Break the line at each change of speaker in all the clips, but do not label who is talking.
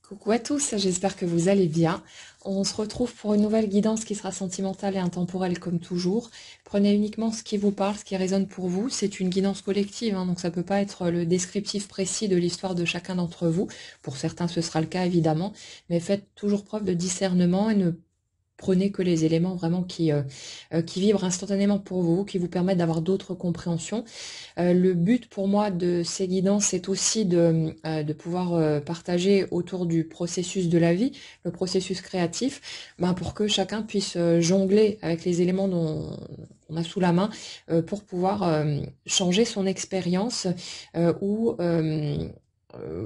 Coucou à tous, j'espère que vous allez bien. On se retrouve pour une nouvelle guidance qui sera sentimentale et intemporelle comme toujours. Prenez uniquement ce qui vous parle, ce qui résonne pour vous. C'est une guidance collective, hein, donc ça peut pas être le descriptif précis de l'histoire de chacun d'entre vous. Pour certains, ce sera le cas évidemment, mais faites toujours preuve de discernement et ne prenez que les éléments vraiment qui vibrent instantanément pour vous, qui vous permettent d'avoir d'autres compréhensions. Le but pour moi de ces guidances, c'est aussi de pouvoir partager autour du processus de la vie, le processus créatif, pour que chacun puisse jongler avec les éléments dont on a sous la main pour pouvoir changer son expérience ou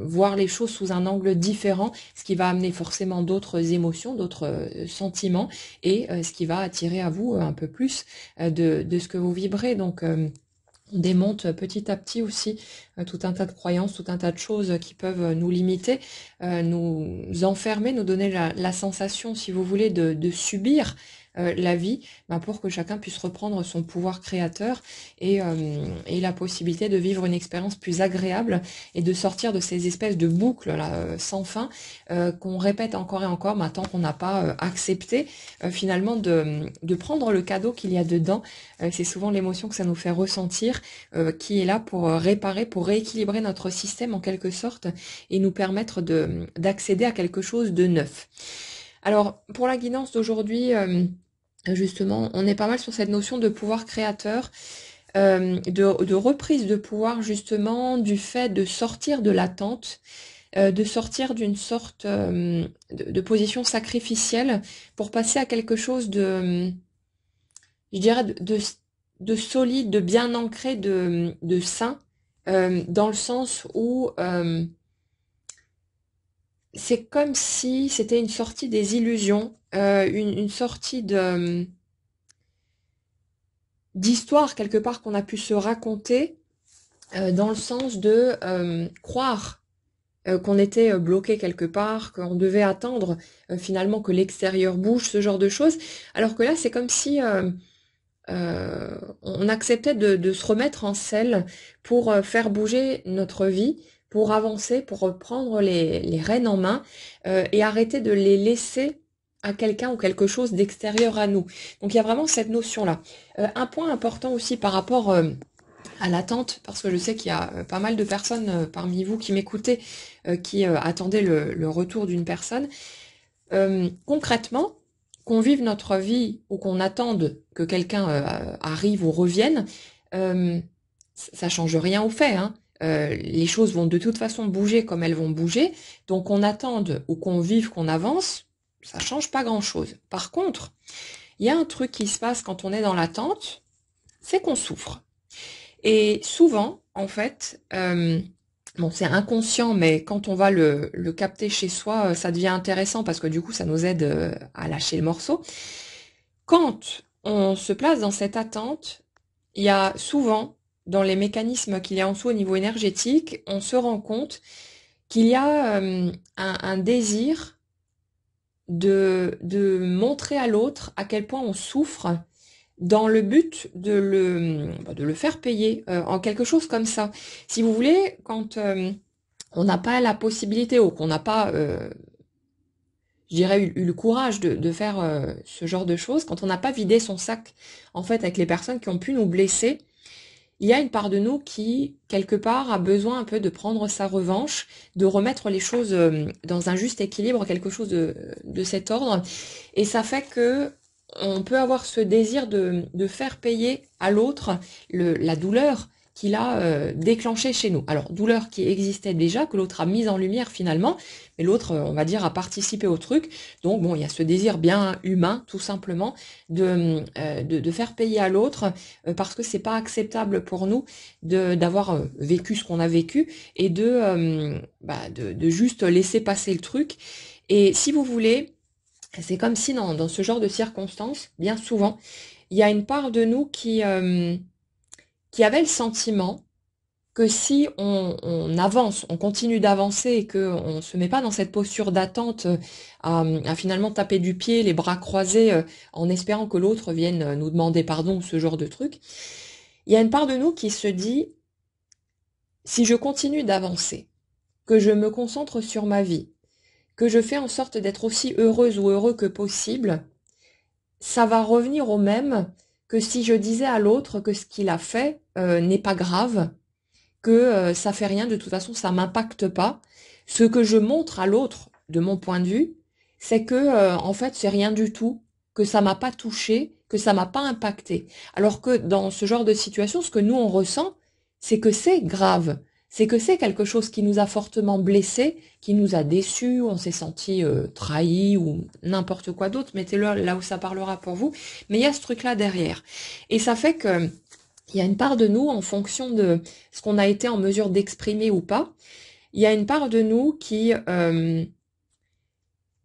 voir les choses sous un angle différent, ce qui va amener forcément d'autres émotions, d'autres sentiments, et ce qui va attirer à vous un peu plus de ce que vous vibrez. Donc, on démonte petit à petit aussi tout un tas de croyances, tout un tas de choses qui peuvent nous limiter, nous enfermer, nous donner la sensation, si vous voulez, de subir la vie, pour que chacun puisse reprendre son pouvoir créateur et la possibilité de vivre une expérience plus agréable et de sortir de ces espèces de boucles là, sans fin qu'on répète encore et encore, tant qu'on n'a pas accepté finalement de prendre le cadeau qu'il y a dedans. C'est souvent l'émotion que ça nous fait ressentir qui est là pour réparer, pour rééquilibrer notre système en quelque sorte et nous permettre d'accéder à quelque chose de neuf. Alors, pour la guidance d'aujourd'hui, justement, on est pas mal sur cette notion de pouvoir créateur, de reprise de pouvoir, justement, du fait de sortir de l'attente, de sortir d'une sorte de position sacrificielle pour passer à quelque chose je dirais, de solide, de bien ancré, de sain, dans le sens où c'est comme si c'était une sortie des illusions, une sortie d'histoire quelque part qu'on a pu se raconter, dans le sens de croire qu'on était bloqué quelque part, qu'on devait attendre finalement que l'extérieur bouge, ce genre de choses. Alors que là, c'est comme si on acceptait de se remettre en selle pour faire bouger notre vie, pour avancer, pour reprendre les rênes en main et arrêter de les laisser à quelqu'un ou quelque chose d'extérieur à nous. Donc il y a vraiment cette notion-là. Un point important aussi par rapport à l'attente, parce que je sais qu'il y a pas mal de personnes parmi vous qui m'écoutez qui attendaient le retour d'une personne. Concrètement, qu'on vive notre vie ou qu'on attende que quelqu'un arrive ou revienne, ça change rien au fait, hein. Les choses vont de toute façon bouger comme elles vont bouger, donc qu'on attende ou qu'on vive, qu'on avance, ça change pas grand-chose. Par contre, il y a un truc qui se passe quand on est dans l'attente, c'est qu'on souffre. Et souvent, en fait, bon, c'est inconscient, mais quand on va le capter chez soi, ça devient intéressant parce que du coup, ça nous aide à lâcher le morceau. Quand on se place dans cette attente, il y a souvent, dans les mécanismes qu'il y a en soi au niveau énergétique, on se rend compte qu'il y a un désir de montrer à l'autre à quel point on souffre dans le but de le faire payer en quelque chose comme ça. Si vous voulez, quand on n'a pas la possibilité ou qu'on n'a pas, je dirais, eu le courage de faire ce genre de choses, quand on n'a pas vidé son sac, en fait, avec les personnes qui ont pu nous blesser, il y a une part de nous qui, quelque part, a besoin un peu de prendre sa revanche, de remettre les choses dans un juste équilibre, quelque chose de cet ordre. Et ça fait que on peut avoir ce désir de faire payer à l'autre la douleur qu'il a déclenchée chez nous. Alors, douleur qui existait déjà, que l'autre a mise en lumière finalement, mais l'autre, on va dire, a participé au truc. Donc, bon, il y a ce désir bien humain, tout simplement, de faire payer à l'autre, parce que c'est pas acceptable pour nous d'avoir vécu ce qu'on a vécu et de juste laisser passer le truc. Et si vous voulez, c'est comme si dans ce genre de circonstances, bien souvent, il y a une part de nous qui avait le sentiment que si on avance, on continue d'avancer et qu'on ne se met pas dans cette posture d'attente à finalement taper du pied, les bras croisés, en espérant que l'autre vienne nous demander pardon ou ce genre de truc, il y a une part de nous qui se dit, si je continue d'avancer, que je me concentre sur ma vie, que je fais en sorte d'être aussi heureuse ou heureux que possible, ça va revenir au même que si je disais à l'autre que ce qu'il a fait n'est pas grave, que ça fait rien, de toute façon ça m'impacte pas. Ce que je montre à l'autre, de mon point de vue, c'est que en fait c'est rien du tout, que ça m'a pas touché, que ça m'a pas impacté. Alors que dans ce genre de situation, ce que nous on ressent, c'est que c'est grave, c'est que c'est quelque chose qui nous a fortement blessés, qui nous a déçus, on s'est senti trahi ou n'importe quoi d'autre. Mettez-le là où ça parlera pour vous. Mais il y a ce truc-là derrière, et ça fait que il y a une part de nous, en fonction de ce qu'on a été en mesure d'exprimer ou pas, il y a une part de nous qui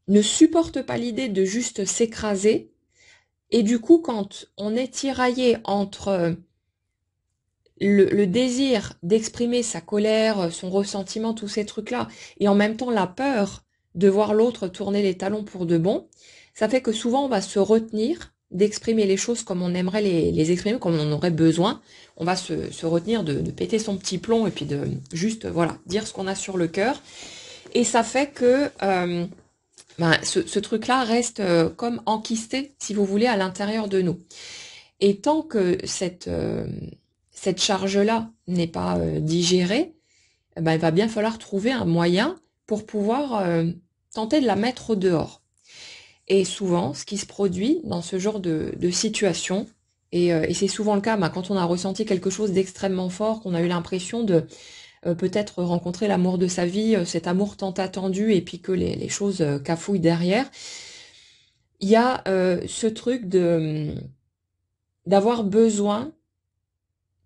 ne supporte pas l'idée de juste s'écraser. Et du coup, quand on est tiraillé entre le désir d'exprimer sa colère, son ressentiment, tous ces trucs-là, et en même temps la peur de voir l'autre tourner les talons pour de bon, ça fait que souvent on va se retenir d'exprimer les choses comme on aimerait les exprimer, comme on en aurait besoin. On va se retenir de péter son petit plomb et puis de juste voilà dire ce qu'on a sur le cœur. Et ça fait que ce truc-là reste comme enquisté, si vous voulez, à l'intérieur de nous. Et tant que cette charge-là n'est pas digérée, il va bien falloir trouver un moyen pour pouvoir tenter de la mettre au dehors. Et souvent, ce qui se produit dans ce genre de situation, et c'est souvent le cas quand on a ressenti quelque chose d'extrêmement fort, qu'on a eu l'impression de peut-être rencontrer l'amour de sa vie, cet amour tant attendu, et puis que les choses cafouillent derrière, il y a ce truc d'avoir besoin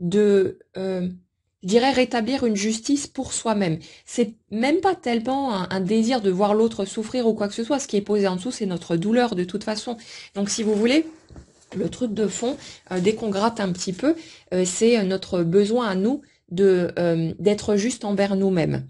de, je dirais, rétablir une justice pour soi-même. C'est même pas tellement un désir de voir l'autre souffrir ou quoi que ce soit. Ce qui est posé en dessous, c'est notre douleur de toute façon. Donc si vous voulez, le truc de fond, dès qu'on gratte un petit peu, c'est notre besoin à nous d'être juste envers nous-mêmes.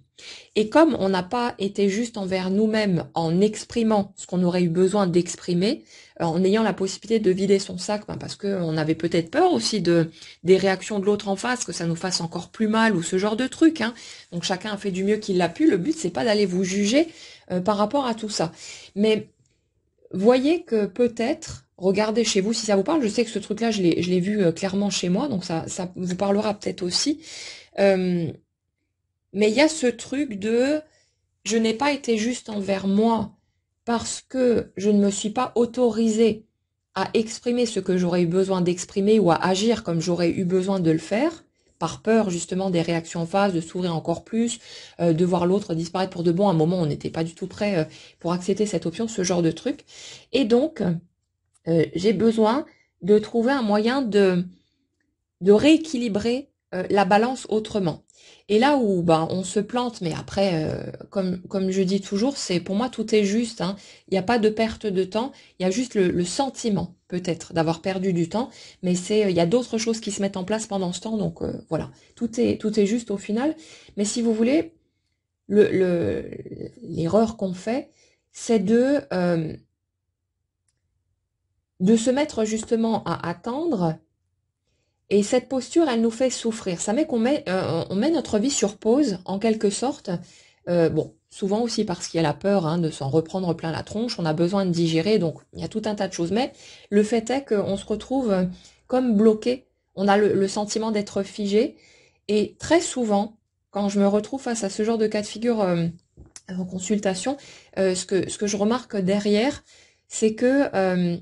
Et comme on n'a pas été juste envers nous-mêmes en exprimant ce qu'on aurait eu besoin d'exprimer, en ayant la possibilité de vider son sac, parce qu'on avait peut-être peur aussi des réactions de l'autre en face, que ça nous fasse encore plus mal ou ce genre de truc. Donc chacun a fait du mieux qu'il l'a pu. Le but, c'est pas d'aller vous juger par rapport à tout ça. Mais voyez que peut-être, regardez chez vous si ça vous parle. Je sais que ce truc-là, je l'ai vu clairement chez moi, donc ça vous parlera peut-être aussi. Mais il y a ce truc de je n'ai pas été juste envers moi parce que je ne me suis pas autorisée à exprimer ce que j'aurais eu besoin d'exprimer ou à agir comme j'aurais eu besoin de le faire, par peur justement des réactions en face, de s'ouvrir encore plus, de voir l'autre disparaître pour de bon. À un moment, on n'était pas du tout prêt pour accepter cette option, ce genre de truc. Et donc, j'ai besoin de trouver un moyen de rééquilibrer la balance autrement. Et là où on se plante, mais après, comme je dis toujours, c'est pour moi tout est juste. Il n'y a pas de perte de temps, il y a juste le sentiment peut-être d'avoir perdu du temps, mais il y a d'autres choses qui se mettent en place pendant ce temps, donc voilà, tout est juste au final. Mais si vous voulez, l'erreur qu'on fait, c'est de se mettre justement à attendre. Et cette posture, elle nous fait souffrir. Ça met on met notre vie sur pause, en quelque sorte. Souvent aussi parce qu'il y a la peur de s'en reprendre plein la tronche. On a besoin de digérer, donc il y a tout un tas de choses. Mais le fait est qu'on se retrouve comme bloqué. On a le sentiment d'être figé. Et très souvent, quand je me retrouve face à ce genre de cas de figure en consultation, ce que je remarque derrière, c'est que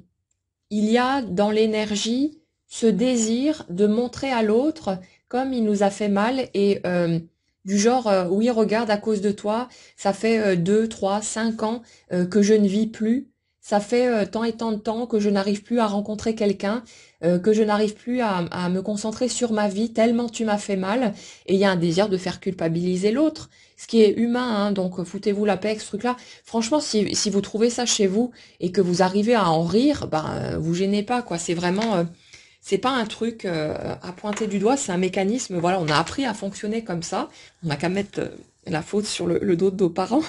il y a dans l'énergie ce désir de montrer à l'autre comme il nous a fait mal et du genre oui regarde à cause de toi ça fait 2, 3, 5 ans que je ne vis plus, ça fait tant et tant de temps que je n'arrive plus à rencontrer quelqu'un, que je n'arrive plus à me concentrer sur ma vie tellement tu m'as fait mal, et il y a un désir de faire culpabiliser l'autre, ce qui est humain, donc foutez-vous la paix avec ce truc-là. Franchement, si vous trouvez ça chez vous et que vous arrivez à en rire, vous gênez pas, quoi. C'est vraiment, c'est pas un truc à pointer du doigt, c'est un mécanisme. Voilà, on a appris à fonctionner comme ça. On n'a qu'à mettre la faute sur le dos de nos parents.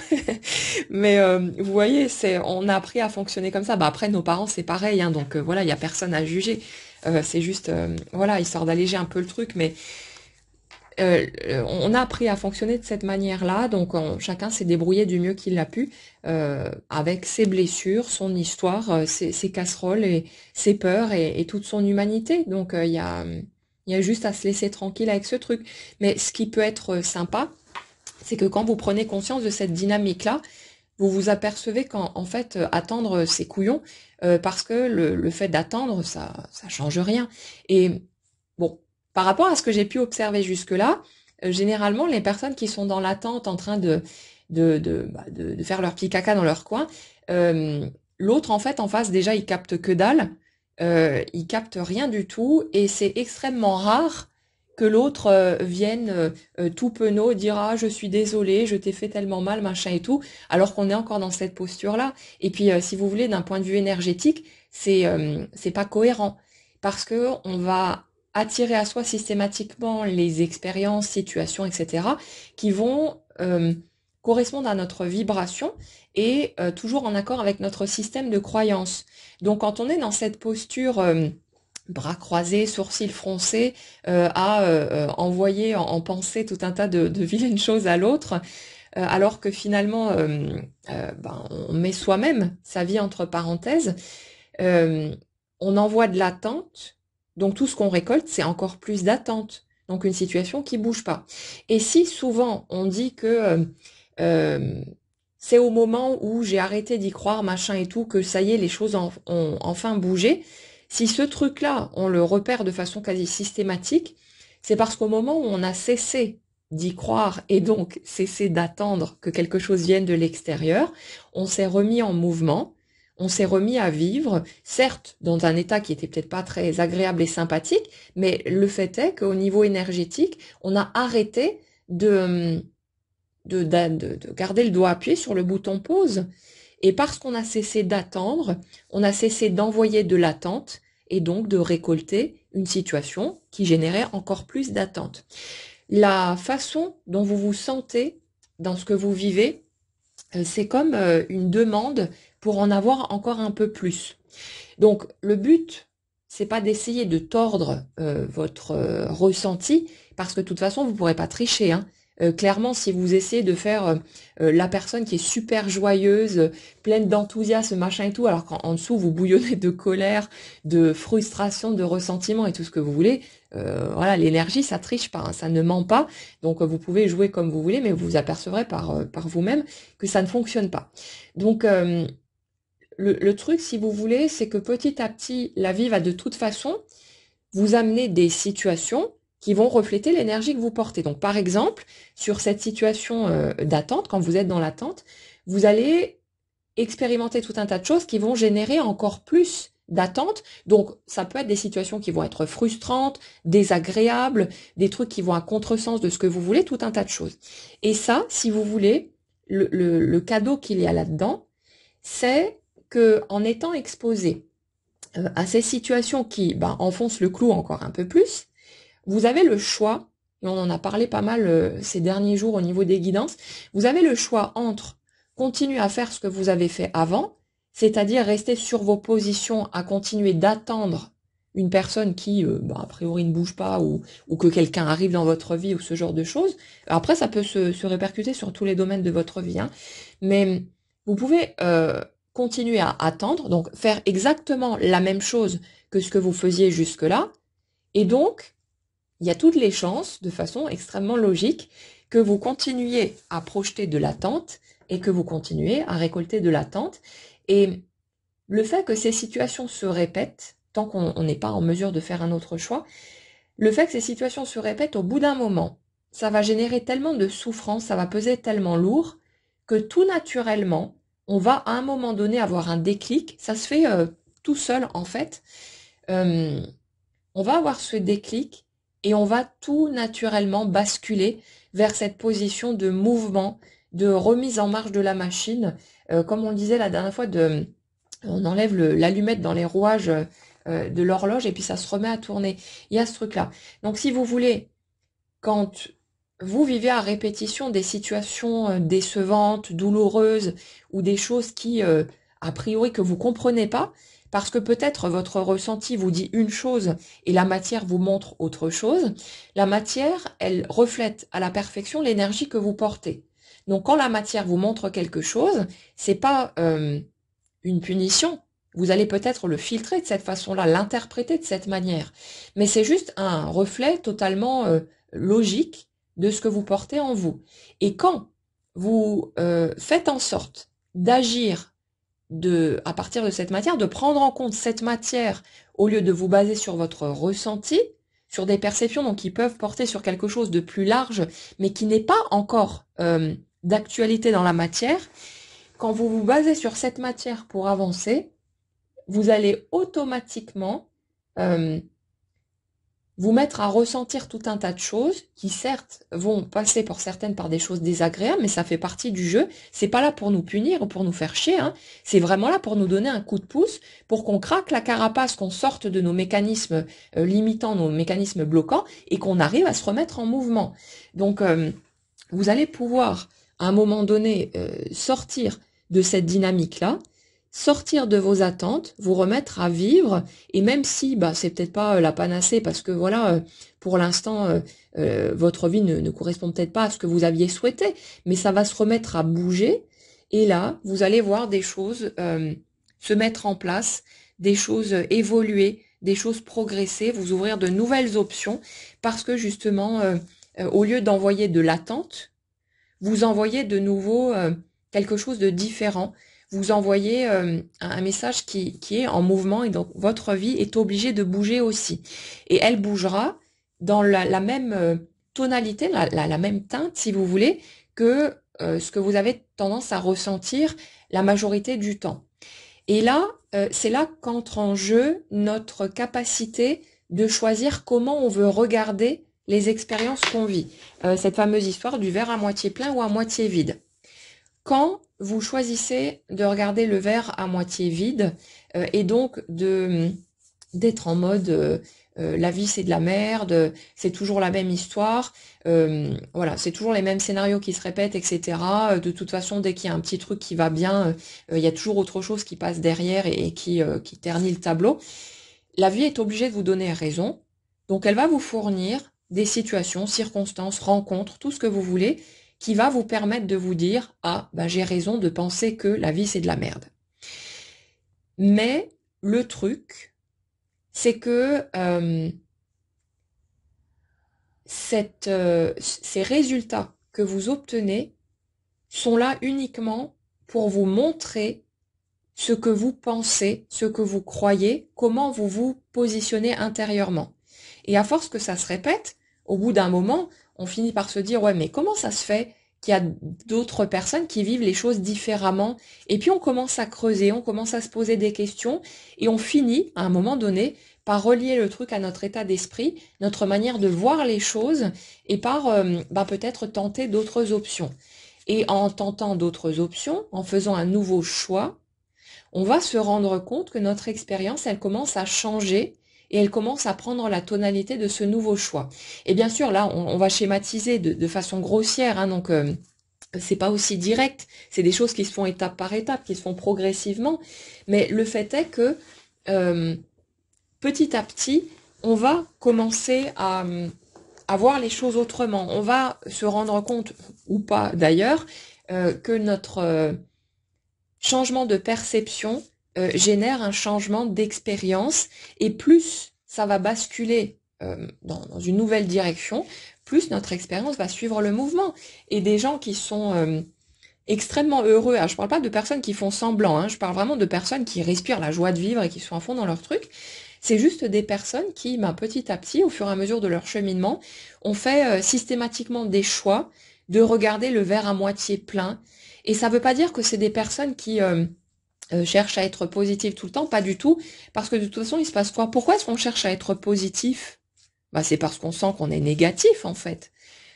Mais vous voyez, on a appris à fonctionner comme ça. Après, nos parents, c'est pareil, donc voilà, il y a personne à juger. C'est juste, voilà, histoire d'alléger un peu le truc, mais On a appris à fonctionner de cette manière-là, donc chacun s'est débrouillé du mieux qu'il a pu avec ses blessures, son histoire, ses casseroles et ses peurs et toute son humanité. Donc il y a juste à se laisser tranquille avec ce truc. Mais ce qui peut être sympa, c'est que quand vous prenez conscience de cette dynamique-là, vous vous apercevez qu'en fait, attendre, c'est couillon, parce que le fait d'attendre, ça change rien. Et bon, par rapport à ce que j'ai pu observer jusque-là, généralement, les personnes qui sont dans l'attente en train de faire leur petit caca dans leur coin, euh, l'autre, en fait, en face, déjà, il capte que dalle, il capte rien du tout, et c'est extrêmement rare que l'autre vienne tout penaud dire ah je suis désolé, je t'ai fait tellement mal, machin et tout, alors qu'on est encore dans cette posture-là. Et puis si vous voulez, d'un point de vue énergétique, c'est pas cohérent parce que on va attirer à soi systématiquement les expériences, situations, etc. qui vont correspondre à notre vibration et toujours en accord avec notre système de croyance. Donc quand on est dans cette posture bras croisés, sourcils froncés, à envoyer en pensée tout un tas de vilaines choses à l'autre, alors que finalement, ben, on met soi-même sa vie entre parenthèses, euh, on envoie de l'attente, donc tout ce qu'on récolte, c'est encore plus d'attente, donc une situation qui bouge pas. Et si souvent on dit que euh, c'est au moment où j'ai arrêté d'y croire, machin et tout, que ça y est, les choses ont enfin bougé, si ce truc-là, on le repère de façon quasi systématique, c'est parce qu'au moment où on a cessé d'y croire et donc cessé d'attendre que quelque chose vienne de l'extérieur, on s'est remis en mouvement, on s'est remis à vivre, certes dans un état qui était peut-être pas très agréable et sympathique, mais le fait est qu'au niveau énergétique, on a arrêté de garder le doigt appuyé sur le bouton pause. Et parce qu'on a cessé d'attendre, on a cessé d'envoyer de l'attente et donc de récolter une situation qui générait encore plus d'attente. La façon dont vous vous sentez dans ce que vous vivez, c'est comme une demande pour en avoir encore un peu plus. Donc le but, c'est pas d'essayer de tordre votre ressenti, parce que de toute façon, vous pourrez pas tricher, hein. Clairement, si vous essayez de faire la personne qui est super joyeuse, pleine d'enthousiasme, machin et tout, alors qu'en dessous vous bouillonnez de colère, de frustration, de ressentiment et tout ce que vous voulez, voilà, l'énergie ça triche pas, hein, ça ne ment pas. Donc vous pouvez jouer comme vous voulez, mais vous vous apercevrez par vous-même que ça ne fonctionne pas. Donc le truc, si vous voulez, c'est que petit à petit, la vie va de toute façon vous amener des situations qui vont refléter l'énergie que vous portez. Donc, par exemple, sur cette situation d'attente, quand vous êtes dans l'attente, vous allez expérimenter tout un tas de choses qui vont générer encore plus d'attente. Donc, ça peut être des situations qui vont être frustrantes, désagréables, des trucs qui vont à contresens de ce que vous voulez, tout un tas de choses. Et ça, si vous voulez, le cadeau qu'il y a là-dedans, c'est que en étant exposé à ces situations qui enfoncent le clou encore un peu plus, vous avez le choix, et on en a parlé pas mal ces derniers jours au niveau des guidances, vous avez le choix entre continuer à faire ce que vous avez fait avant, c'est-à-dire rester sur vos positions à continuer d'attendre une personne qui, a priori, ne bouge pas ou que quelqu'un arrive dans votre vie ou ce genre de choses. Après, ça peut se répercuter sur tous les domaines de votre vie, hein. Mais vous pouvez continuer à attendre, donc faire exactement la même chose que ce que vous faisiez jusque-là, et donc il y a toutes les chances, de façon extrêmement logique, que vous continuiez à projeter de l'attente et que vous continuez à récolter de l'attente. Et le fait que ces situations se répètent, tant qu'on n'est pas en mesure de faire un autre choix, le fait que ces situations se répètent au bout d'un moment, ça va générer tellement de souffrance, ça va peser tellement lourd, que tout naturellement, on va à un moment donné avoir un déclic, ça se fait tout seul en fait. Euh, on va avoir ce déclic et on va tout naturellement basculer vers cette position de mouvement, de remise en marche de la machine. Comme on le disait la dernière fois, on enlève l'allumette dans les rouages de l'horloge et puis ça se remet à tourner. Il y a ce truc-là. Donc si vous voulez, quand vous vivez à répétition des situations décevantes, douloureuses ou des choses qui, a priori, que vous comprenez pas, parce que peut-être votre ressenti vous dit une chose et la matière vous montre autre chose. La matière, elle reflète à la perfection l'énergie que vous portez. Donc quand la matière vous montre quelque chose, c'est pas une punition. Vous allez peut-être le filtrer de cette façon-là, l'interpréter de cette manière. Mais c'est juste un reflet totalement logique de ce que vous portez en vous. Et quand vous faites en sorte d'agir à partir de cette matière, de prendre en compte cette matière au lieu de vous baser sur votre ressenti, sur des perceptions donc qui peuvent porter sur quelque chose de plus large, mais qui n'est pas encore d'actualité dans la matière, quand vous vous basez sur cette matière pour avancer, vous allez automatiquement vous mettre à ressentir tout un tas de choses qui certes vont passer pour certaines par des choses désagréables, mais ça fait partie du jeu. C'est pas là pour nous punir ou pour nous faire chier, hein. C'est vraiment là pour nous donner un coup de pouce, pour qu'on craque la carapace, qu'on sorte de nos mécanismes limitants, nos mécanismes bloquants, et qu'on arrive à se remettre en mouvement. Donc vous allez pouvoir à un moment donné sortir de cette dynamique-là, sortir de vos attentes, vous remettre à vivre, et même si c'est peut-être pas la panacée, parce que voilà, pour l'instant, votre vie ne correspond peut-être pas à ce que vous aviez souhaité, mais ça va se remettre à bouger, et là, vous allez voir des choses se mettre en place, des choses évoluer, des choses progresser, vous ouvrir de nouvelles options, parce que justement, au lieu d'envoyer de l'attente, vous envoyez de nouveau quelque chose de différent. Vous envoyez un message qui est en mouvement, et donc votre vie est obligée de bouger aussi. Et elle bougera dans la même tonalité, la même teinte, si vous voulez, que ce que vous avez tendance à ressentir la majorité du temps. Et là, c'est là qu'entre en jeu notre capacité de choisir comment on veut regarder les expériences qu'on vit. Cette fameuse histoire du verre à moitié plein ou à moitié vide. Quand vous choisissez de regarder le verre à moitié vide et donc d'être en mode la vie c'est de la merde, c'est toujours la même histoire, voilà, c'est toujours les mêmes scénarios qui se répètent, etc. De toute façon, dès qu'il y a un petit truc qui va bien, il y a toujours autre chose qui passe derrière et qui ternit le tableau. La vie est obligée de vous donner raison, donc elle va vous fournir des situations, circonstances, rencontres, tout ce que vous voulez, qui va vous permettre de vous dire « Ah, j'ai raison de penser que la vie, c'est de la merde. » Mais le truc, c'est que ces résultats que vous obtenez sont là uniquement pour vous montrer ce que vous pensez, ce que vous croyez, comment vous vous positionnez intérieurement. Et à force que ça se répète, au bout d'un moment, on finit par se dire « Ouais, mais comment ça se fait qu'il y a d'autres personnes qui vivent les choses différemment ?» Et puis on commence à creuser, on commence à se poser des questions, et on finit, à un moment donné, par relier le truc à notre état d'esprit, notre manière de voir les choses, et par peut-être tenter d'autres options. Et en tentant d'autres options, en faisant un nouveau choix, on va se rendre compte que notre expérience, elle commence à changer, et elle commence à prendre la tonalité de ce nouveau choix. Et bien sûr, là, on va schématiser de façon grossière, hein, donc c'est pas aussi direct, c'est des choses qui se font étape par étape, qui se font progressivement, mais le fait est que petit à petit, on va commencer à voir les choses autrement. On va se rendre compte, ou pas d'ailleurs, que notre changement de perception génère un changement d'expérience, et plus ça va basculer dans une nouvelle direction, plus notre expérience va suivre le mouvement. Et des gens qui sont extrêmement heureux, alors je parle pas de personnes qui font semblant, hein, je parle vraiment de personnes qui respirent la joie de vivre et qui sont à fond dans leur truc, c'est juste des personnes qui, petit à petit, au fur et à mesure de leur cheminement, ont fait systématiquement des choix de regarder le verre à moitié plein. Et ça veut pas dire que c'est des personnes qui cherchent à être positives tout le temps, pas du tout, parce que de toute façon, il se passe quoi? Pourquoi est-ce qu'on cherche à être positif? C'est parce qu'on sent qu'on est négatif, en fait.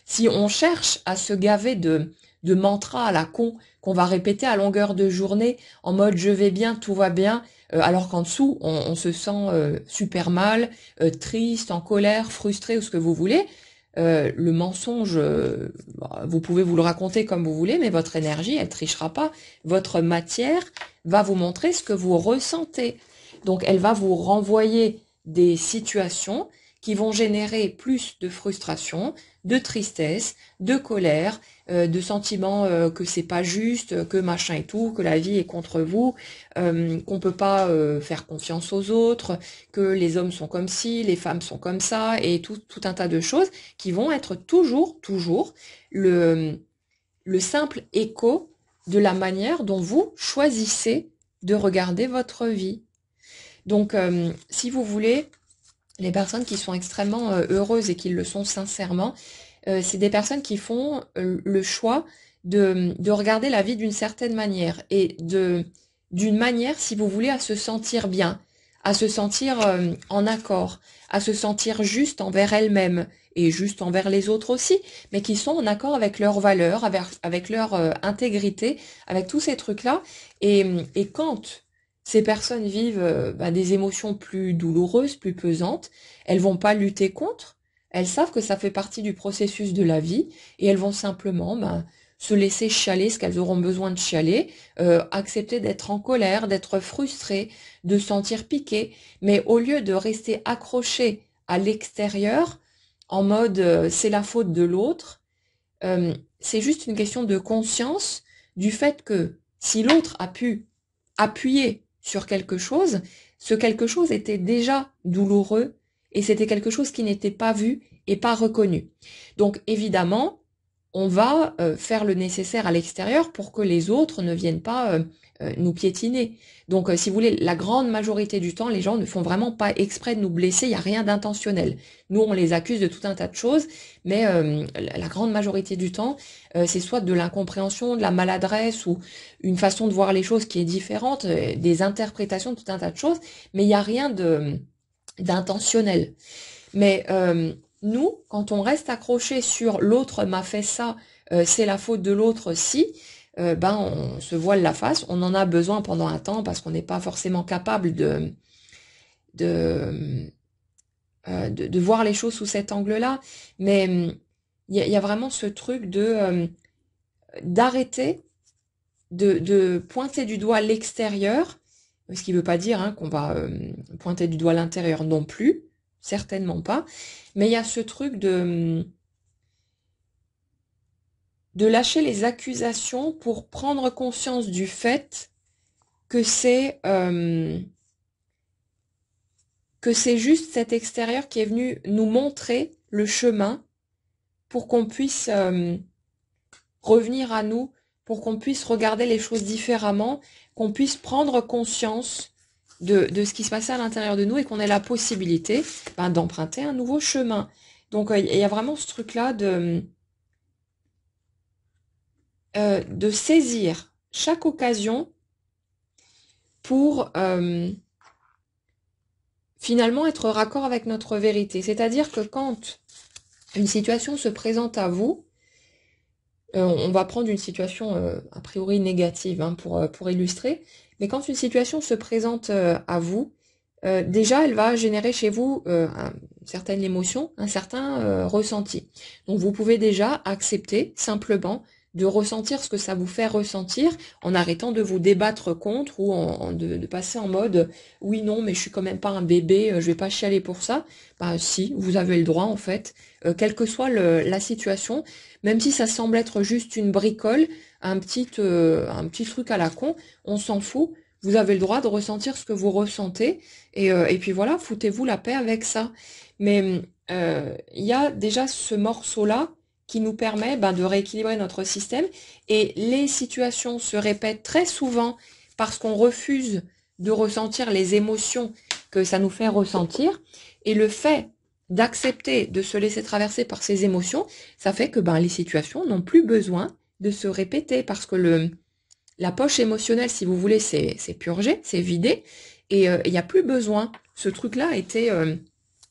Si on cherche à se gaver de mantras à la con, qu'on va répéter à longueur de journée, en mode je vais bien, tout va bien, alors qu'en dessous, on se sent super mal, triste, en colère, frustré, ou ce que vous voulez, le mensonge, vous pouvez vous le raconter comme vous voulez, mais votre énergie, elle trichera pas. Votre matière va vous montrer ce que vous ressentez. Donc elle va vous renvoyer des situations qui vont générer plus de frustration, de tristesse, de colère, de sentiments que c'est pas juste, que machin et tout, que la vie est contre vous, qu'on peut pas faire confiance aux autres, que les hommes sont comme ci, les femmes sont comme ça, et tout un tas de choses qui vont être toujours le simple écho de la manière dont vous choisissez de regarder votre vie. Donc, si vous voulez, les personnes qui sont extrêmement heureuses et qui le sont sincèrement, c'est des personnes qui font le choix de regarder la vie d'une certaine manière et d'une manière, si vous voulez, à se sentir bien, à se sentir en accord, à se sentir juste envers elles-mêmes et juste envers les autres aussi, mais qui sont en accord avec leurs valeurs, avec leur intégrité, avec tous ces trucs-là. Et quand ces personnes vivent des émotions plus douloureuses, plus pesantes, elles vont pas lutter contre, elles savent que ça fait partie du processus de la vie et elles vont simplement se laisser chialer ce qu'elles auront besoin de chialer, accepter d'être en colère, d'être frustrées, de se sentir piquées, mais au lieu de rester accrochées à l'extérieur en mode c'est la faute de l'autre, c'est juste une question de conscience du fait que si l'autre a pu appuyer sur quelque chose, ce quelque chose était déjà douloureux et c'était quelque chose qui n'était pas vu et pas reconnu. Donc évidemment, on va faire le nécessaire à l'extérieur pour que les autres ne viennent pas nous piétiner. Donc si vous voulez, la grande majorité du temps, les gens ne font vraiment pas exprès de nous blesser, il n'y a rien d'intentionnel. Nous, on les accuse de tout un tas de choses, mais la grande majorité du temps, c'est soit de l'incompréhension, de la maladresse ou une façon de voir les choses qui est différente, des interprétations de tout un tas de choses, mais il n'y a rien d'intentionnel. Mais nous, quand on reste accroché sur l'autre m'a fait ça, c'est la faute de l'autre si, on se voile la face, on en a besoin pendant un temps parce qu'on n'est pas forcément capable de voir les choses sous cet angle-là. Mais il y a vraiment ce truc d'arrêter de pointer du doigt l'extérieur, ce qui ne veut pas dire qu'on va pointer du doigt l'intérieur non plus, certainement pas, mais il y a ce truc de lâcher les accusations pour prendre conscience du fait que c'est juste cet extérieur qui est venu nous montrer le chemin pour qu'on puisse revenir à nous, pour qu'on puisse regarder les choses différemment, qu'on puisse prendre conscience de ce qui se passait à l'intérieur de nous et qu'on ait la possibilité d'emprunter un nouveau chemin. Donc il y a vraiment ce truc-là de saisir chaque occasion pour finalement être raccord avec notre vérité. C'est-à-dire que quand une situation se présente à vous, on va prendre une situation a priori négative pour illustrer, mais quand une situation se présente à vous, déjà elle va générer chez vous une certaine émotion, un certain ressenti. Donc vous pouvez déjà accepter simplement de ressentir ce que ça vous fait ressentir en arrêtant de vous débattre contre ou de passer en mode oui non mais je suis quand même pas un bébé, je vais pas chialer pour ça. Bah si, vous avez le droit en fait, quelle que soit la situation, même si ça semble être juste une bricole, un petit truc à la con, on s'en fout. Vous avez le droit de ressentir ce que vous ressentez et puis voilà, foutez-vous la paix avec ça. Mais il y a déjà ce morceau-là qui nous permet de rééquilibrer notre système et les situations se répètent très souvent parce qu'on refuse de ressentir les émotions que ça nous fait ressentir et le fait d'accepter de se laisser traverser par ces émotions, ça fait que les situations n'ont plus besoin de se répéter parce que la poche émotionnelle, si vous voulez, c'est purgé, c'est vidé et il n'y a plus besoin. Ce truc-là a été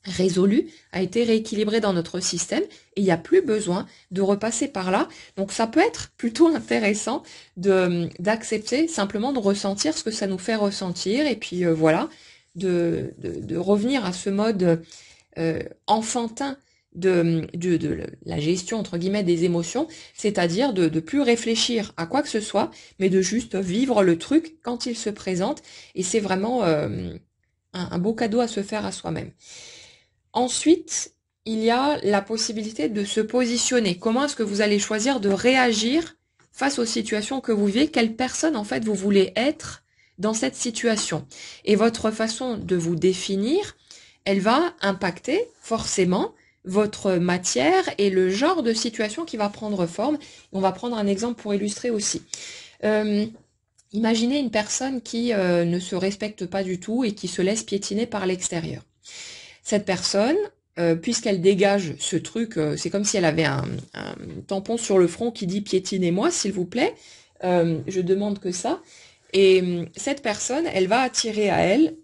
résolu, a été rééquilibré dans notre système et il n'y a plus besoin de repasser par là. Donc ça peut être plutôt intéressant d'accepter simplement de ressentir ce que ça nous fait ressentir et puis voilà, de revenir à ce mode enfantin de la gestion entre guillemets des émotions, c'est-à-dire de plus réfléchir à quoi que ce soit, mais de juste vivre le truc quand il se présente et c'est vraiment un beau cadeau à se faire à soi-même. Ensuite, il y a la possibilité de se positionner. Comment est-ce que vous allez choisir de réagir face aux situations que vous vivez? Quelle personne, en fait, vous voulez être dans cette situation? Et votre façon de vous définir, elle va impacter forcément votre matière et le genre de situation qui va prendre forme. On va prendre un exemple pour illustrer aussi. Imaginez une personne qui ne se respecte pas du tout et qui se laisse piétiner par l'extérieur. Cette personne, puisqu'elle dégage ce truc, c'est comme si elle avait un tampon sur le front qui dit piétinez-moi, s'il vous plaît. Je demande que ça. Et cette personne, elle va attirer à elle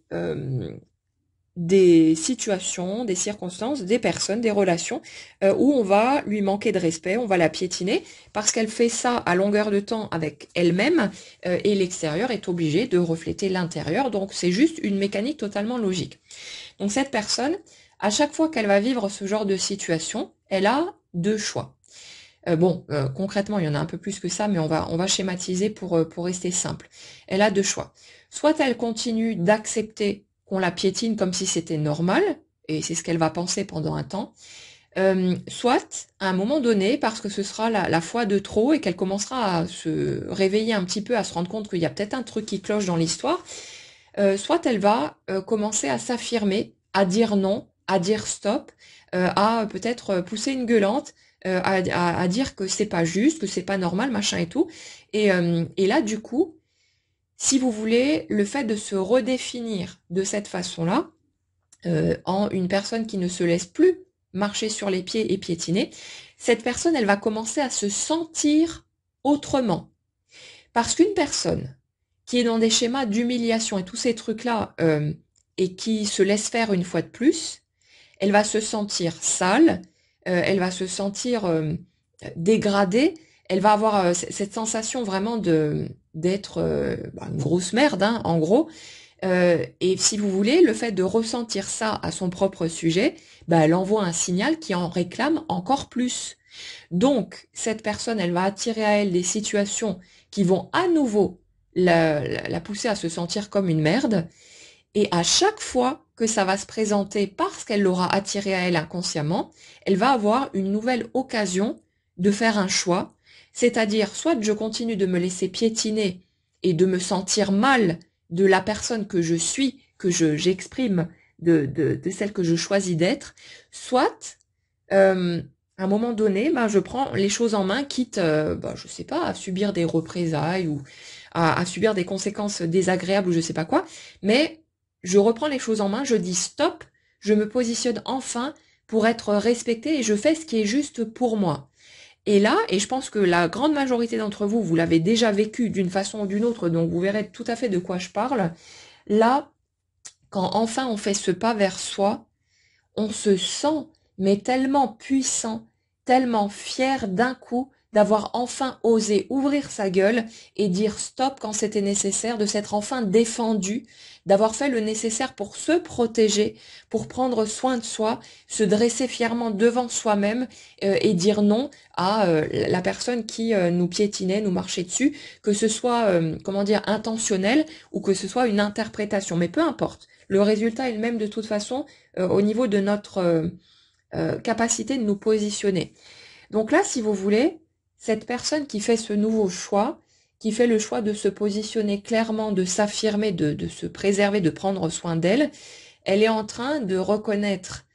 des situations, des circonstances, des personnes, des relations où on va lui manquer de respect, on va la piétiner parce qu'elle fait ça à longueur de temps avec elle-même et l'extérieur est obligé de refléter l'intérieur. Donc c'est juste une mécanique totalement logique. Donc cette personne, à chaque fois qu'elle va vivre ce genre de situation, elle a deux choix. Concrètement, il y en a un peu plus que ça, mais on va schématiser pour rester simple. Elle a deux choix. Soit elle continue d'accepter qu'on la piétine comme si c'était normal, et c'est ce qu'elle va penser pendant un temps, soit à un moment donné, parce que ce sera la fois de trop et qu'elle commencera à se réveiller un petit peu, à se rendre compte qu'il y a peut-être un truc qui cloche dans l'histoire, soit elle va commencer à s'affirmer, à dire non, à dire stop, à peut-être pousser une gueulante, à dire que c'est pas juste, que c'est pas normal, machin et tout. Et là, du coup, si vous voulez, le fait de se redéfinir de cette façon-là, en une personne qui ne se laisse plus marcher sur les pieds et piétiner, cette personne, elle va commencer à se sentir autrement. Parce qu'une personne qui est dans des schémas d'humiliation et tous ces trucs-là, et qui se laisse faire une fois de plus, elle va se sentir sale, elle va se sentir dégradée, elle va avoir cette sensation vraiment d'être une grosse merde, hein, en gros. Et si vous voulez, le fait de ressentir ça à son propre sujet, elle envoie un signal qui en réclame encore plus. Donc, cette personne, elle va attirer à elle des situations qui vont à nouveau la pousser à se sentir comme une merde. Et à chaque fois que ça va se présenter parce qu'elle l'aura attiré à elle inconsciemment, elle va avoir une nouvelle occasion de faire un choix. C'est-à-dire, soit je continue de me laisser piétiner et de me sentir mal de la personne que je suis, que j'exprime, de celle que je choisis d'être, soit à un moment donné, je prends les choses en main, quitte, je sais pas, à subir des représailles ou à subir des conséquences désagréables ou je sais pas quoi, mais je reprends les choses en main, je dis stop, je me positionne enfin pour être respectée et je fais ce qui est juste pour moi. Et là, et je pense que la grande majorité d'entre vous, vous l'avez déjà vécu d'une façon ou d'une autre, donc vous verrez tout à fait de quoi je parle. Là, quand enfin on fait ce pas vers soi, on se sent mais tellement puissant, tellement fier d'un coup d'avoir enfin osé ouvrir sa gueule et dire stop quand c'était nécessaire, de s'être enfin défendu, d'avoir fait le nécessaire pour se protéger, pour prendre soin de soi, se dresser fièrement devant soi-même et dire non à la personne qui nous piétinait, nous marchait dessus, que ce soit, intentionnel ou que ce soit une interprétation. Mais peu importe, le résultat est le même de toute façon au niveau de notre capacité de nous positionner. Donc là, si vous voulez, cette personne qui fait ce nouveau choix, qui fait le choix de se positionner clairement, de s'affirmer, de se préserver, de prendre soin d'elle, elle est en train de reconnaître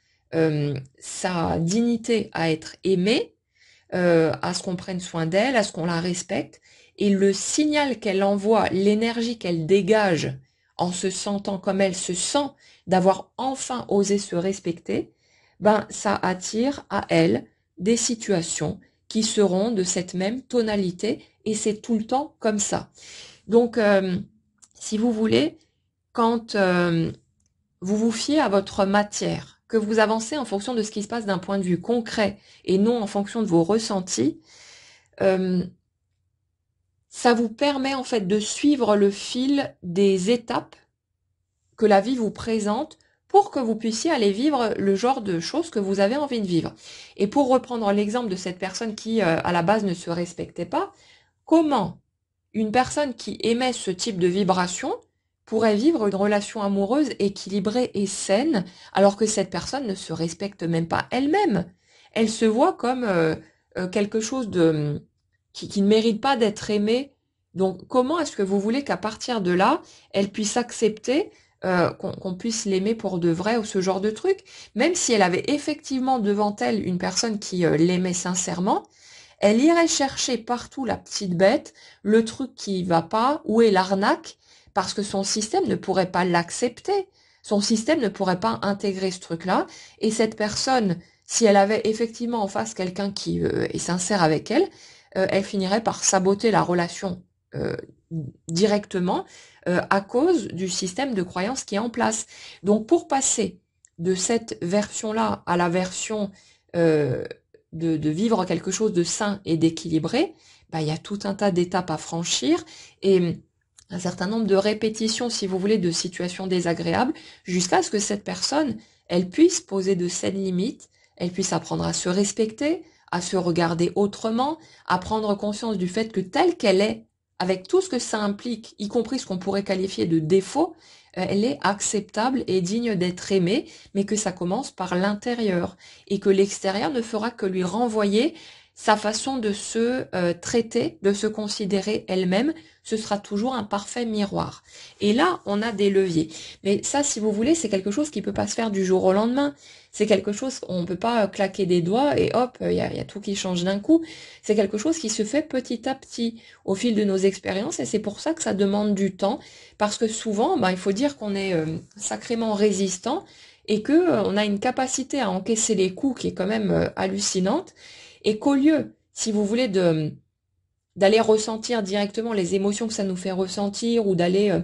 sa dignité à être aimée, à ce qu'on prenne soin d'elle, à ce qu'on la respecte, et le signal qu'elle envoie, l'énergie qu'elle dégage en se sentant comme elle se sent, d'avoir enfin osé se respecter, ça attire à elle des situations qui seront de cette même tonalité et c'est tout le temps comme ça. Donc, si vous voulez, quand vous vous fiez à votre matière, que vous avancez en fonction de ce qui se passe d'un point de vue concret et non en fonction de vos ressentis, ça vous permet en fait de suivre le fil des étapes que la vie vous présente pour que vous puissiez aller vivre le genre de choses que vous avez envie de vivre. Et pour reprendre l'exemple de cette personne qui, à la base, ne se respectait pas, comment une personne qui émet ce type de vibration pourrait vivre une relation amoureuse équilibrée et saine, alors que cette personne ne se respecte même pas elle-même. Elle se voit comme quelque chose qui ne mérite pas d'être aimé. Donc, comment est-ce que vous voulez qu'à partir de là, elle puisse accepter qu'on puisse l'aimer pour de vrai ou ce genre de truc, même si elle avait effectivement devant elle une personne qui l'aimait sincèrement, elle irait chercher partout la petite bête, le truc qui va pas, où est l'arnaque, parce que son système ne pourrait pas l'accepter. Son système ne pourrait pas intégrer ce truc-là. Et cette personne, si elle avait effectivement en face quelqu'un qui est sincère avec elle, elle finirait par saboter la relation euh, directement à cause du système de croyance qui est en place. Donc pour passer de cette version-là à la version euh, de vivre quelque chose de sain et d'équilibré, bah, il y a tout un tas d'étapes à franchir et un certain nombre de répétitions, si vous voulez, de situations désagréables, jusqu'à ce que cette personne, elle puisse poser de saines limites, elle puisse apprendre à se respecter, à se regarder autrement, à prendre conscience du fait que telle qu'elle est, avec tout ce que ça implique, y compris ce qu'on pourrait qualifier de défaut, elle est acceptable et digne d'être aimée, mais que ça commence par l'intérieur et que l'extérieur ne fera que lui renvoyer sa façon de se traiter, de se considérer elle-même. Ce sera toujours un parfait miroir. Et là, on a des leviers. Mais ça, si vous voulez, c'est quelque chose qui peut pas se faire du jour au lendemain. C'est quelque chose qu'on ne peut pas claquer des doigts et hop, il y a tout qui change d'un coup. C'est quelque chose qui se fait petit à petit au fil de nos expériences et c'est pour ça que ça demande du temps parce que souvent, il faut dire qu'on est sacrément résistant et que on a une capacité à encaisser les coups qui est quand même hallucinante et qu'au lieu, si vous voulez, d'aller ressentir directement les émotions que ça nous fait ressentir ou d'aller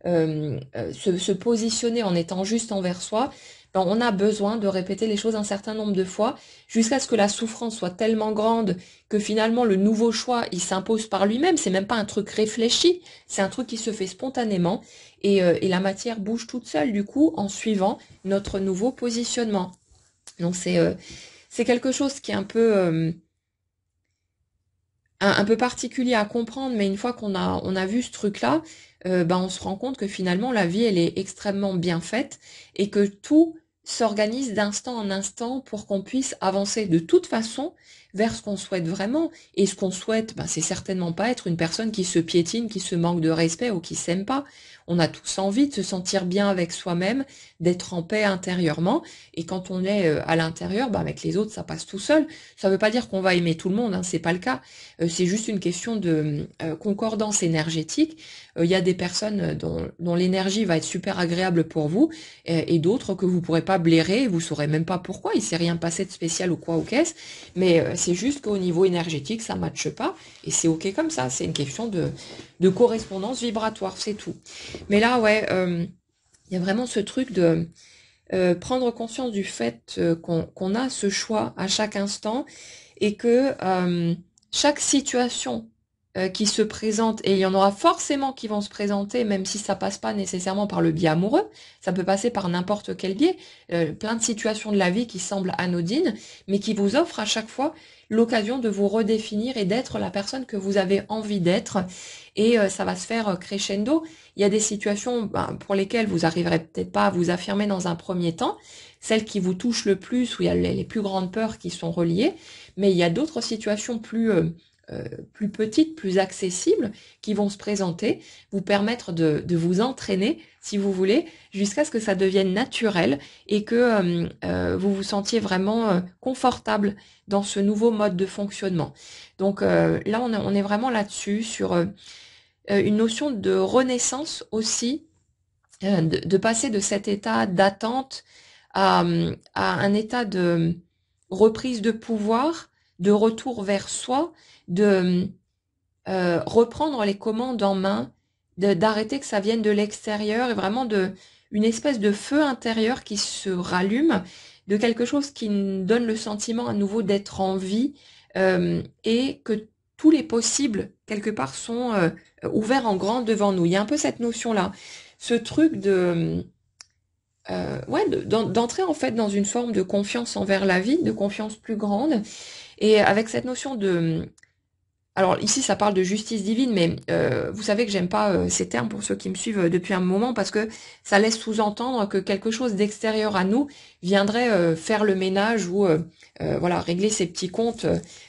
se positionner en étant juste envers soi, ben, on a besoin de répéter les choses un certain nombre de fois jusqu'à ce que la souffrance soit tellement grande que finalement le nouveau choix il s'impose par lui-même. C'est même pas un truc réfléchi, c'est un truc qui se fait spontanément et la matière bouge toute seule du coup en suivant notre nouveau positionnement. Donc c'est quelque chose qui est un peu particulier à comprendre, mais une fois qu'on a vu ce truc-là, ben on se rend compte que finalement la vie elle est extrêmement bien faite et que tout s'organise d'instant en instant pour qu'on puisse avancer de toute façon vers ce qu'on souhaite vraiment. Et ce qu'on souhaite, ben, c'est certainement pas être une personne qui se piétine, qui se manque de respect ou qui s'aime pas. On a tous envie de se sentir bien avec soi-même, d'être en paix intérieurement. Et quand on est à l'intérieur, ben, avec les autres, ça passe tout seul. Ça veut pas dire qu'on va aimer tout le monde, hein, c'est pas le cas. C'est juste une question de concordance énergétique. Il y a des personnes dont l'énergie va être super agréable pour vous et d'autres que vous pourrez pas blairer, vous saurez même pas pourquoi, il s'est rien passé de spécial ou quoi ou qu'est-ce, mais c'est juste qu'au niveau énergétique, ça matche pas et c'est ok comme ça, c'est une question de correspondance vibratoire, c'est tout. Mais là, ouais, il y a vraiment ce truc de prendre conscience du fait qu'on a ce choix à chaque instant et que chaque situation qui se présente, et il y en aura forcément qui vont se présenter, même si ça passe pas nécessairement par le biais amoureux, ça peut passer par n'importe quel biais, plein de situations de la vie qui semblent anodines, mais qui vous offrent à chaque fois l'occasion de vous redéfinir et d'être la personne que vous avez envie d'être, et ça va se faire crescendo. Il y a des situations pour lesquelles vous arriverez peut-être pas à vous affirmer dans un premier temps, celles qui vous touchent le plus, où il y a les plus grandes peurs qui sont reliées, mais il y a d'autres situations plus petites, plus accessibles, qui vont se présenter, vous permettre de vous entraîner, si vous voulez, jusqu'à ce que ça devienne naturel et que vous vous sentiez vraiment confortable dans ce nouveau mode de fonctionnement. Donc là, on est vraiment là-dessus, sur une notion de renaissance aussi, de passer de cet état d'attente à un état de reprise de pouvoir, de retour vers soi, de reprendre les commandes en main, d'arrêter que ça vienne de l'extérieur et vraiment une espèce de feu intérieur qui se rallume, de quelque chose qui nous donne le sentiment à nouveau d'être en vie et que tous les possibles, quelque part, sont ouverts en grand devant nous. Il y a un peu cette notion-là, ce truc ouais, d'entrer en fait dans une forme de confiance envers la vie, de confiance plus grande, et avec cette notion Alors ici, ça parle de justice divine, mais vous savez que j'aime pas ces termes pour ceux qui me suivent depuis un moment parce que ça laisse sous-entendre que quelque chose d'extérieur à nous viendrait faire le ménage ou voilà régler ces petits comptes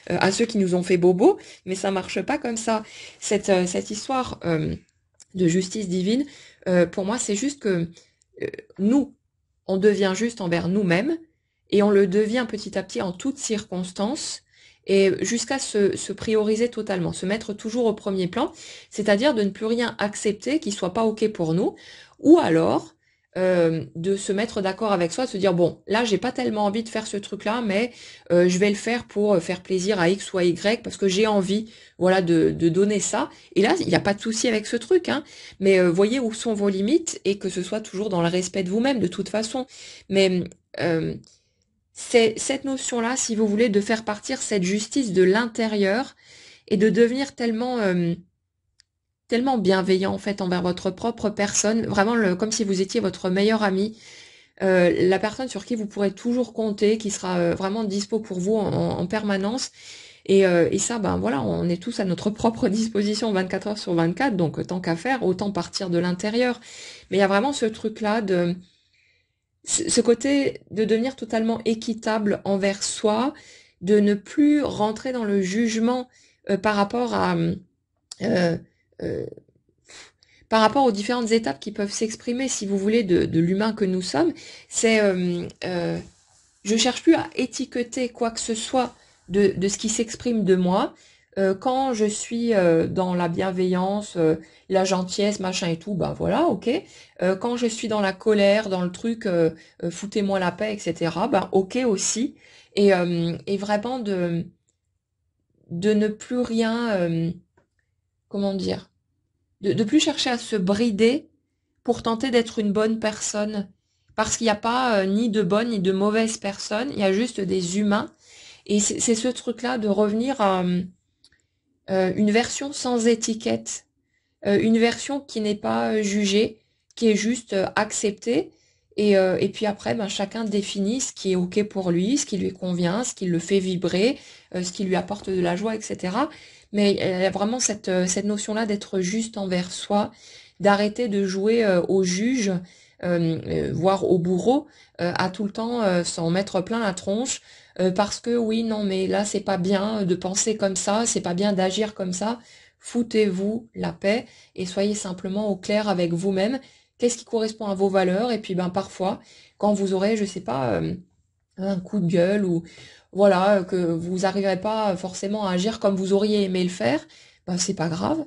à ceux qui nous ont fait bobo, mais ça marche pas comme ça. Cette histoire de justice divine, pour moi, c'est juste que nous, on devient juste envers nous-mêmes et on le devient petit à petit en toutes circonstances et jusqu'à se prioriser totalement, se mettre toujours au premier plan, c'est-à-dire de ne plus rien accepter qui soit pas OK pour nous, ou alors de se mettre d'accord avec soi, de se dire bon, là j'ai pas tellement envie de faire ce truc-là, mais je vais le faire pour faire plaisir à X ou à Y parce que j'ai envie, voilà, de donner ça. Et là, il n'y a pas de souci avec ce truc, hein. Mais voyez où sont vos limites et que ce soit toujours dans le respect de vous-même de toute façon. Mais euh, c'est cette notion-là, si vous voulez, de faire partir cette justice de l'intérieur et de devenir tellement bienveillant en fait envers votre propre personne, vraiment comme si vous étiez votre meilleur ami, la personne sur qui vous pourrez toujours compter, qui sera vraiment dispo pour vous en permanence. Et ça, ben voilà, on est tous à notre propre disposition 24 heures sur 24, donc tant qu'à faire, autant partir de l'intérieur. Mais il y a vraiment ce truc-là de ce côté de devenir totalement équitable envers soi, de ne plus rentrer dans le jugement par rapport à euh, euh, par rapport aux différentes étapes qui peuvent s'exprimer, si vous voulez, de l'humain que nous sommes. C'est je cherche plus à étiqueter quoi que ce soit de ce qui s'exprime de moi. Quand je suis dans la bienveillance, la gentillesse, machin et tout, bah voilà, ok. Quand je suis dans la colère, dans le truc, foutez-moi la paix, etc., bah ok aussi. Et vraiment de ne plus rien, comment dire, de plus chercher à se brider pour tenter d'être une bonne personne. Parce qu'il n'y a pas ni de bonne ni de mauvaise personne, il y a juste des humains. Et c'est ce truc-là de revenir à une version sans étiquette, une version qui n'est pas jugée, qui est juste acceptée. Et puis après, ben, chacun définit ce qui est OK pour lui, ce qui lui convient, ce qui le fait vibrer, ce qui lui apporte de la joie, etc. Mais il y a vraiment cette notion-là d'être juste envers soi, d'arrêter de jouer au juge, voire au bourreau, à tout le temps s'en mettre plein la tronche, parce que oui, non, mais là, c'est pas bien de penser comme ça, c'est pas bien d'agir comme ça. Foutez-vous la paix et soyez simplement au clair avec vous-même. Qu'est-ce qui correspond à vos valeurs? Et puis, ben, parfois, quand vous aurez, je sais pas, un coup de gueule ou voilà, que vous n'arriverez pas forcément à agir comme vous auriez aimé le faire, ben, c'est pas grave.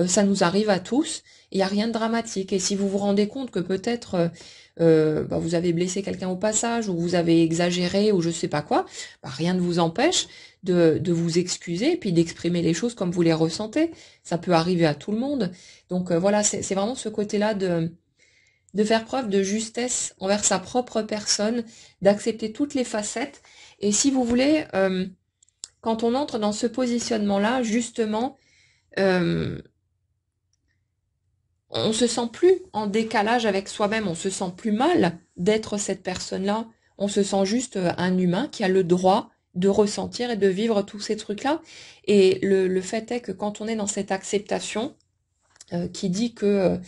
Ça nous arrive à tous. Il n'y a rien de dramatique. Et si vous vous rendez compte que peut-être ben, vous avez blessé quelqu'un au passage ou vous avez exagéré ou je sais pas quoi, ben, rien ne vous empêche de vous excuser et puis d'exprimer les choses comme vous les ressentez. Ça peut arriver à tout le monde. Donc voilà, c'est vraiment ce côté-là de faire preuve de justesse envers sa propre personne, d'accepter toutes les facettes. Et si vous voulez, quand on entre dans ce positionnement-là, justement, euh, on se sent plus en décalage avec soi-même, on se sent plus mal d'être cette personne-là, on se sent juste un humain qui a le droit de ressentir et de vivre tous ces trucs-là. Et le fait est que quand on est dans cette acceptation, qui dit que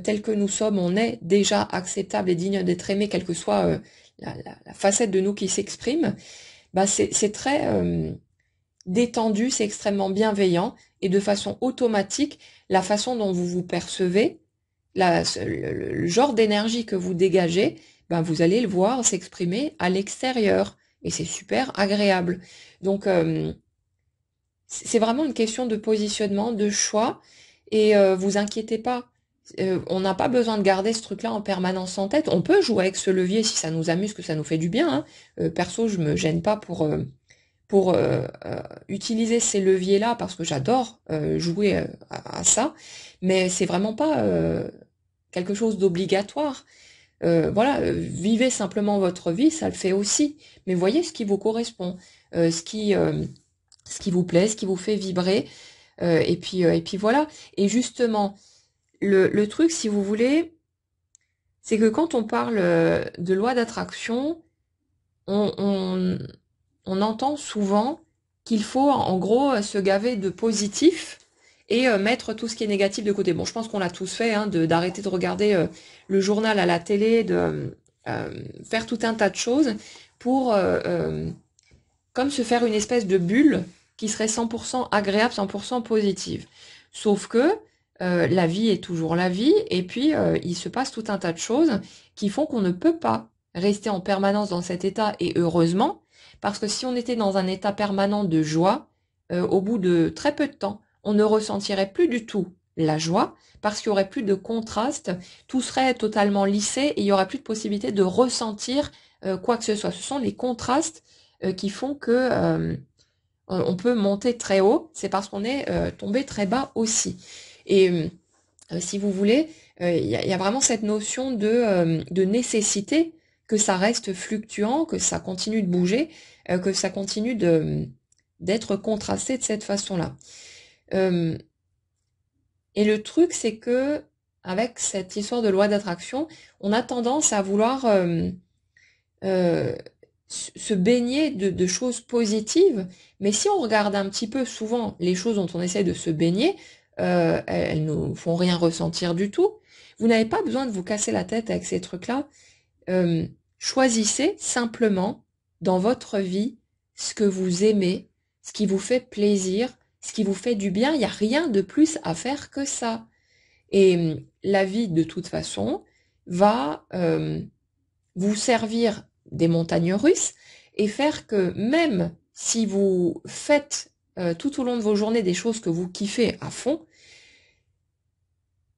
tel que nous sommes, on est déjà acceptable et digne d'être aimé, quelle que soit la facette de nous qui s'exprime, bah c'est très détendu, c'est extrêmement bienveillant et de façon automatique, la façon dont vous vous percevez, le genre d'énergie que vous dégagez, ben vous allez le voir s'exprimer à l'extérieur et c'est super agréable. Donc c'est vraiment une question de positionnement, de choix et vous inquiétez pas. On n'a pas besoin de garder ce truc-là en permanence en tête. On peut jouer avec ce levier si ça nous amuse, que ça nous fait du bien, hein. Perso, je me gêne pas pour utiliser ces leviers-là parce que j'adore jouer à ça, mais c'est vraiment pas quelque chose d'obligatoire. Voilà, vivez simplement votre vie, ça le fait aussi. Mais voyez ce qui vous correspond, euh, ce qui, euh, ce qui vous plaît, ce qui vous fait vibrer. Et puis voilà. Et justement, le truc, si vous voulez, c'est que quand on parle de loi d'attraction, on, on, on entend souvent qu'il faut en gros se gaver de positif et mettre tout ce qui est négatif de côté. Bon, je pense qu'on l'a tous fait, hein, d'arrêter de regarder le journal à la télé, de faire tout un tas de choses pour comme se faire une espèce de bulle qui serait 100% agréable, 100% positive. Sauf que la vie est toujours la vie, et puis il se passe tout un tas de choses qui font qu'on ne peut pas rester en permanence dans cet état, et heureusement, parce que si on était dans un état permanent de joie, au bout de très peu de temps, on ne ressentirait plus du tout la joie, parce qu'il n'y aurait plus de contraste, tout serait totalement lissé, et il n'y aurait plus de possibilité de ressentir quoi que ce soit. Ce sont les contrastes qui font que on peut monter très haut, c'est parce qu'on est tombé très bas aussi. Et si vous voulez, il y a vraiment cette notion de nécessité, que ça reste fluctuant, que ça continue de bouger, que ça continue d'être contrasté de cette façon-là. Et le truc, c'est que avec cette histoire de loi d'attraction, on a tendance à vouloir se baigner de choses positives, mais si on regarde un petit peu souvent les choses dont on essaie de se baigner, elles ne font rien ressentir du tout. Vous n'avez pas besoin de vous casser la tête avec ces trucs-là. Choisissez simplement dans votre vie ce que vous aimez, ce qui vous fait plaisir, ce qui vous fait du bien. Il n'y a rien de plus à faire que ça. Et la vie, de toute façon, va vous servir des montagnes russes et faire que même si vous faites tout au long de vos journées des choses que vous kiffez à fond,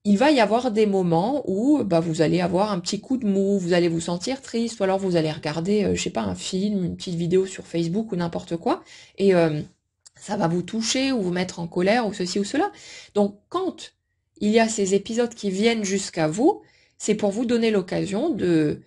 il va y avoir des moments où vous allez avoir un petit coup de mou, vous allez vous sentir triste, ou alors vous allez regarder, je sais pas, un film, une petite vidéo sur Facebook ou n'importe quoi, et ça va vous toucher ou vous mettre en colère ou ceci ou cela. Donc quand il y a ces épisodes qui viennent jusqu'à vous, c'est pour vous donner l'occasion de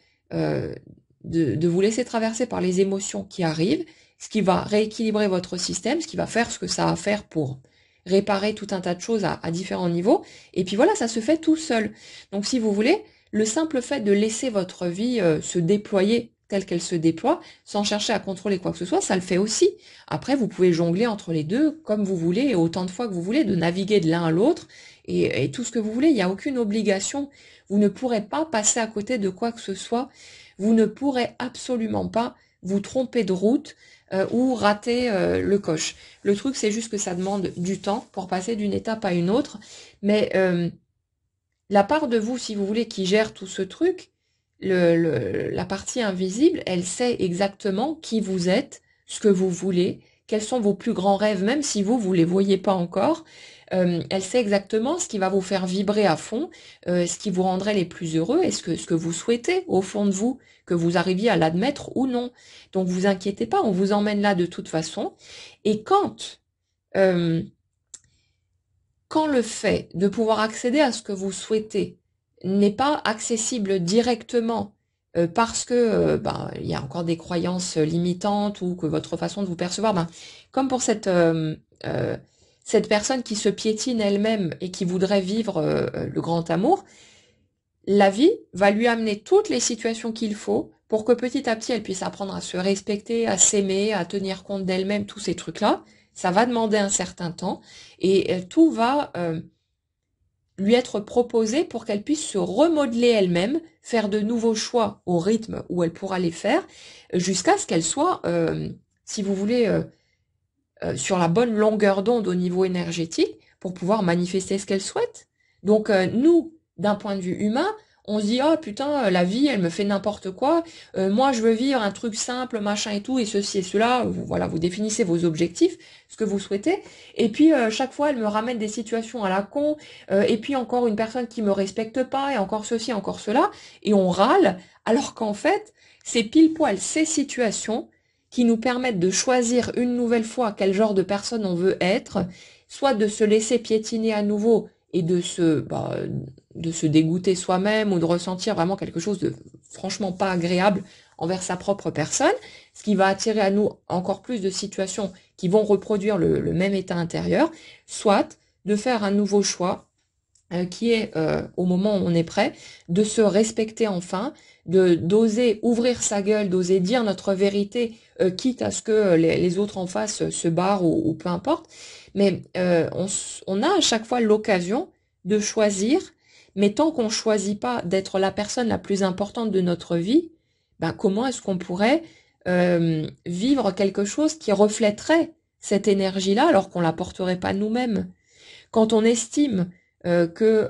vous laisser traverser par les émotions qui arrivent, ce qui va rééquilibrer votre système, ce qui va faire ce que ça a à faire pour réparer tout un tas de choses à différents niveaux, et puis voilà, ça se fait tout seul. Donc si vous voulez, le simple fait de laisser votre vie se déployer telle qu'elle se déploie, sans chercher à contrôler quoi que ce soit, ça le fait aussi. Après, vous pouvez jongler entre les deux comme vous voulez, et autant de fois que vous voulez, de naviguer de l'un à l'autre, et tout ce que vous voulez, il n'y a aucune obligation. Vous ne pourrez pas passer à côté de quoi que ce soit, vous ne pourrez absolument pas vous tromper de route ou rater le coche. Le truc, c'est juste que ça demande du temps pour passer d'une étape à une autre, mais la part de vous, si vous voulez, qui gère tout ce truc, la partie invisible, elle sait exactement qui vous êtes, ce que vous voulez, quels sont vos plus grands rêves, même si vous les voyez pas encore. Elle sait exactement ce qui va vous faire vibrer à fond, ce qui vous rendrait les plus heureux, et ce que vous souhaitez au fond de vous, que vous arriviez à l'admettre ou non. Donc vous inquiétez pas, on vous emmène là de toute façon. Et quand le fait de pouvoir accéder à ce que vous souhaitez n'est pas accessible directement parce que il y a encore des croyances limitantes ou que votre façon de vous percevoir, comme pour cette personne qui se piétine elle-même et qui voudrait vivre le grand amour, la vie va lui amener toutes les situations qu'il faut pour que petit à petit elle puisse apprendre à se respecter, à s'aimer, à tenir compte d'elle-même, tous ces trucs-là. Ça va demander un certain temps et tout va lui être proposé pour qu'elle puisse se remodeler elle-même, faire de nouveaux choix au rythme où elle pourra les faire, jusqu'à ce qu'elle soit, si vous voulez, sur la bonne longueur d'onde au niveau énergétique pour pouvoir manifester ce qu'elle souhaite. Donc nous, d'un point de vue humain, on se dit oh putain la vie elle me fait n'importe quoi, moi je veux vivre un truc simple machin et tout et ceci et cela, vous définissez vos objectifs, ce que vous souhaitez, et puis chaque fois elle me ramène des situations à la con, et puis encore une personne qui me respecte pas et encore ceci encore cela, et on râle alors qu'en fait c'est pile poil ces situations qui nous permettent de choisir une nouvelle fois quel genre de personne on veut être, soit de se laisser piétiner à nouveau et de se dégoûter soi-même ou de ressentir vraiment quelque chose de franchement pas agréable envers sa propre personne, ce qui va attirer à nous encore plus de situations qui vont reproduire le même état intérieur, soit de faire un nouveau choix qui est, au moment où on est prêt, de se respecter enfin, de d'oser ouvrir sa gueule, d'oser dire notre vérité, quitte à ce que les autres en face se barrent ou peu importe. Mais on a à chaque fois l'occasion de choisir, mais tant qu'on choisit pas d'être la personne la plus importante de notre vie, ben comment est-ce qu'on pourrait vivre quelque chose qui reflèterait cette énergie-là alors qu'on la porterait pas nous-mêmes? Quand on estime que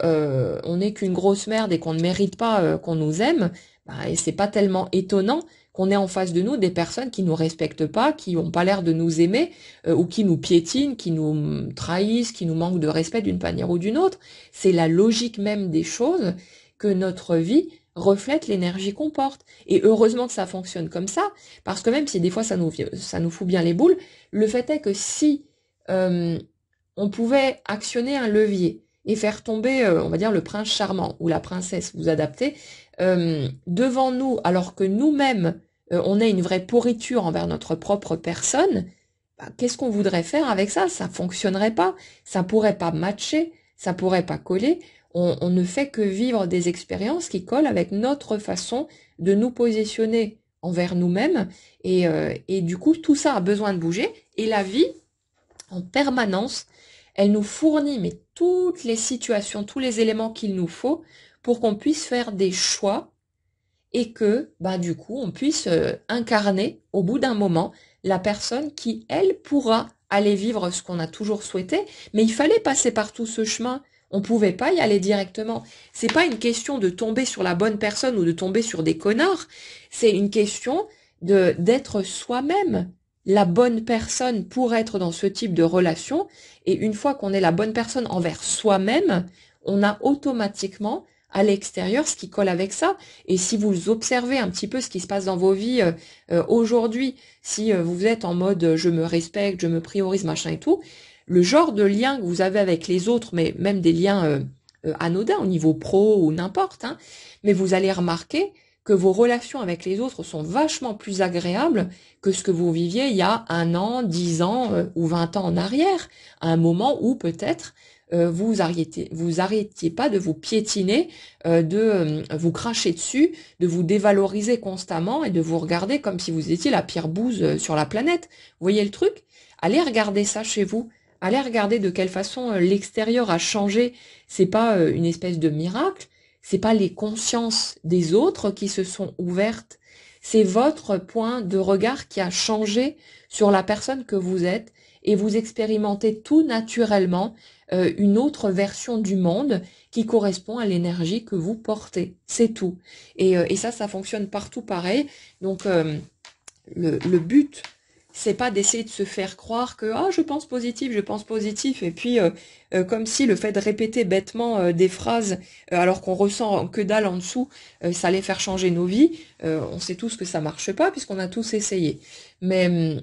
on n'est qu'une grosse merde et qu'on ne mérite pas qu'on nous aime, bah, et c'est pas tellement étonnant qu'on ait en face de nous des personnes qui nous respectent pas, qui ont pas l'air de nous aimer, ou qui nous piétinent, qui nous trahissent, qui nous manquent de respect d'une manière ou d'une autre. C'est la logique même des choses que notre vie reflète l'énergie qu'on porte. Et heureusement que ça fonctionne comme ça, parce que même si des fois ça nous fout bien les boules, le fait est que si on pouvait actionner un levier et faire tomber, on va dire, le prince charmant ou la princesse, vous adaptez, devant nous, alors que nous-mêmes, on a une vraie pourriture envers notre propre personne, bah, qu'est-ce qu'on voudrait faire avec ça? Ça fonctionnerait pas, ça pourrait pas matcher, ça pourrait pas coller. On ne fait que vivre des expériences qui collent avec notre façon de nous positionner envers nous-mêmes. Et du coup, tout ça a besoin de bouger. Et la vie, en permanence, elle nous fournit mais toutes les situations, tous les éléments qu'il nous faut pour qu'on puisse faire des choix et que, bah, du coup, on puisse incarner au bout d'un moment la personne qui, elle, pourra aller vivre ce qu'on a toujours souhaité. Mais il fallait passer par tout ce chemin. On pouvait pas y aller directement. C'est pas une question de tomber sur la bonne personne ou de tomber sur des connards. C'est une question d'être soi-même la bonne personne pour être dans ce type de relation. Et une fois qu'on est la bonne personne envers soi-même, on a automatiquement à l'extérieur ce qui colle avec ça. Et si vous observez un petit peu ce qui se passe dans vos vies aujourd'hui, si vous êtes en mode je me respecte, je me priorise, machin et tout, le genre de lien que vous avez avec les autres, mais même des liens anodins au niveau pro ou n'importe, hein, mais vous allez remarquer que vos relations avec les autres sont vachement plus agréables que ce que vous viviez il y a 1 an, 10 ans ou 20 ans en arrière, à un moment où peut-être vous arrêtiez pas de vous piétiner, de vous cracher dessus, de vous dévaloriser constamment et de vous regarder comme si vous étiez la pire bouse sur la planète. Vous voyez le truc? Allez regarder ça chez vous. Allez regarder de quelle façon l'extérieur a changé. C'est pas une espèce de miracle. C'est pas les consciences des autres qui se sont ouvertes. C'est votre point de regard qui a changé sur la personne que vous êtes et vous expérimentez tout naturellement une autre version du monde qui correspond à l'énergie que vous portez. C'est tout. Et ça fonctionne partout pareil. Donc le but, c'est pas d'essayer de se faire croire que ah je pense positif, et puis comme si le fait de répéter bêtement des phrases alors qu'on ressent que dalle en dessous, ça allait faire changer nos vies. On sait tous que ça marche pas puisqu'on a tous essayé. Mais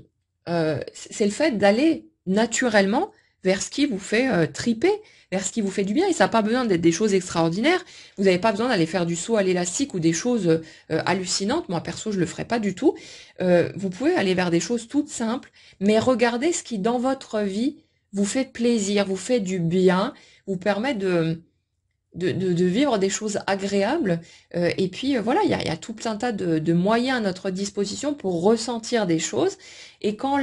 c'est le fait d'aller naturellement vers ce qui vous fait triper, vers ce qui vous fait du bien. Et ça n'a pas besoin d'être des choses extraordinaires. Vous n'avez pas besoin d'aller faire du saut à l'élastique ou des choses hallucinantes. Moi, perso, je le ferai pas du tout. Vous pouvez aller vers des choses toutes simples, mais regardez ce qui, dans votre vie, vous fait plaisir, vous fait du bien, vous permet de vivre des choses agréables. Et puis, voilà, il y a tout un tas de moyens à notre disposition pour ressentir des choses. Et quand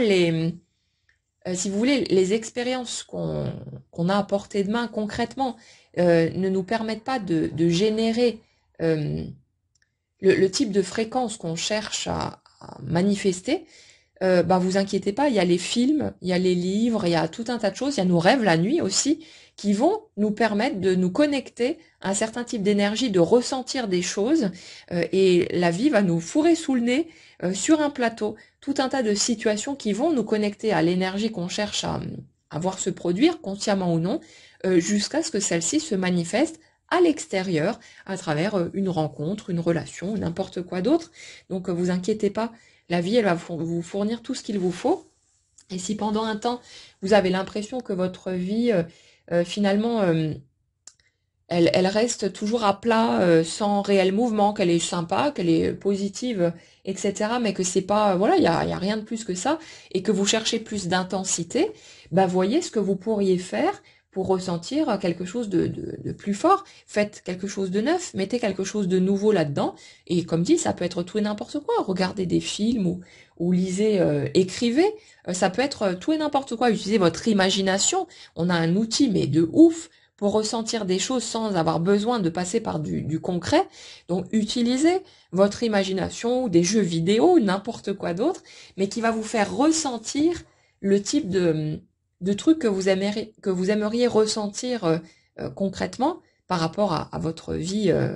si vous voulez, les expériences qu'on a à portée de main concrètement ne nous permettent pas de générer le type de fréquence qu'on cherche à manifester, bah vous inquiétez pas, il y a les films, il y a les livres, il y a tout un tas de choses, il y a nos rêves la nuit aussi, qui vont nous permettre de nous connecter à un certain type d'énergie, de ressentir des choses, et la vie va nous fourrer sous le nez sur un plateau tout un tas de situations qui vont nous connecter à l'énergie qu'on cherche à voir se produire, consciemment ou non, jusqu'à ce que celle-ci se manifeste à l'extérieur, à travers une rencontre, une relation, n'importe quoi d'autre. Donc vous inquiétez pas, la vie, elle va vous fournir tout ce qu'il vous faut. Et si pendant un temps, vous avez l'impression que votre vie, finalement, elle reste toujours à plat, sans réel mouvement, qu'elle est sympa, qu'elle est positive, etc., mais que c'est pas, voilà, y a rien de plus que ça, et que vous cherchez plus d'intensité, bah voyez ce que vous pourriez faire pour ressentir quelque chose de plus fort. Faites quelque chose de neuf, mettez quelque chose de nouveau là-dedans. Et comme dit, ça peut être tout et n'importe quoi. Regardez des films ou lisez, écrivez. Ça peut être tout et n'importe quoi. Utilisez votre imagination. On a un outil, mais de ouf, pour ressentir des choses sans avoir besoin de passer par du concret. Donc utilisez votre imagination ou des jeux vidéo ou n'importe quoi d'autre, mais qui va vous faire ressentir le type de trucs que vous aimeriez ressentir concrètement par rapport à votre vie euh,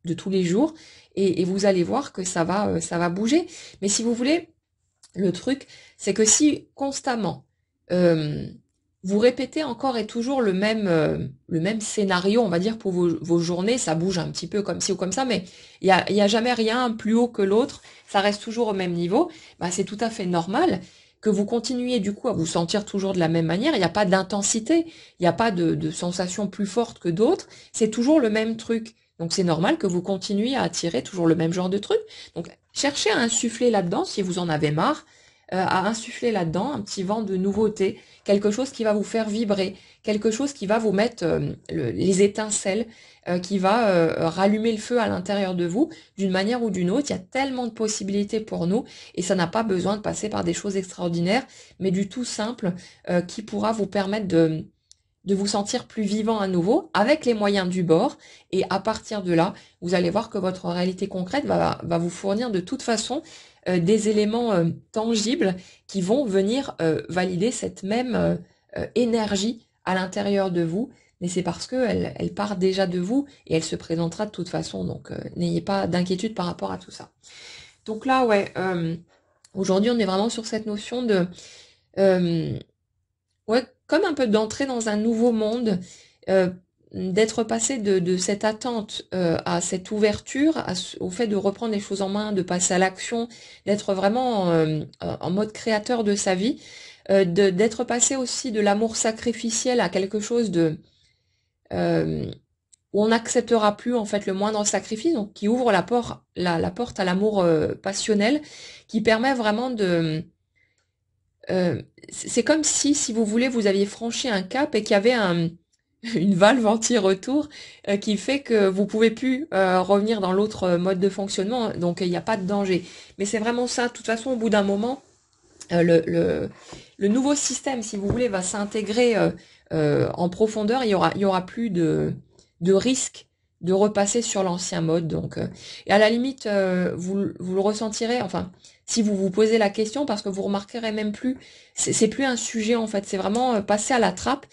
de tous les jours. Et vous allez voir que ça va bouger. Mais si vous voulez, le truc, c'est que si constamment euh, vous répétez encore et toujours le même scénario, on va dire, pour vos journées, ça bouge un petit peu comme ci ou comme ça, mais il y a jamais rien plus haut que l'autre, ça reste toujours au même niveau, bah, c'est tout à fait normal que vous continuiez du coup à vous sentir toujours de la même manière, il n'y a pas d'intensité, il n'y a pas de sensation plus forte que d'autres, c'est toujours le même truc. Donc c'est normal que vous continuiez à attirer toujours le même genre de truc. Donc cherchez à insuffler là-dedans si vous en avez marre, à insuffler là-dedans un petit vent de nouveauté, quelque chose qui va vous faire vibrer, quelque chose qui va vous mettre les étincelles, qui va rallumer le feu à l'intérieur de vous d'une manière ou d'une autre. Il y a tellement de possibilités pour nous et ça n'a pas besoin de passer par des choses extraordinaires, mais du tout simple qui pourra vous permettre de vous sentir plus vivant à nouveau avec les moyens du bord. Et à partir de là, vous allez voir que votre réalité concrète va vous fournir de toute façon des éléments tangibles qui vont venir valider cette même énergie à l'intérieur de vous. Mais c'est parce qu'elle elle part déjà de vous et elle se présentera de toute façon. Donc n'ayez pas d'inquiétude par rapport à tout ça. Donc là, ouais, aujourd'hui on est vraiment sur cette notion de... euh, ouais, comme un peu d'entrer dans un nouveau monde, euh, d'être passé de cette attente à cette ouverture, au fait de reprendre les choses en main, de passer à l'action, d'être vraiment en mode créateur de sa vie, d'être passé aussi de l'amour sacrificiel à quelque chose de euh, où on n'acceptera plus en fait le moindre sacrifice, donc qui ouvre la porte à l'amour passionnel, qui permet vraiment de c'est comme si vous voulez, vous aviez franchi un cap et qu'il y avait une valve anti-retour qui fait que vous pouvez plus revenir dans l'autre mode de fonctionnement, donc il n'y a pas de danger. Mais c'est vraiment ça, de toute façon, au bout d'un moment, euh, le, le, le nouveau système, si vous voulez, va s'intégrer en profondeur, il y aura plus de risque de repasser sur l'ancien mode. Donc, et à la limite, vous le ressentirez, enfin, si vous vous posez la question, parce que vous remarquerez même plus, c'est plus un sujet en fait, c'est vraiment passer à la trappe.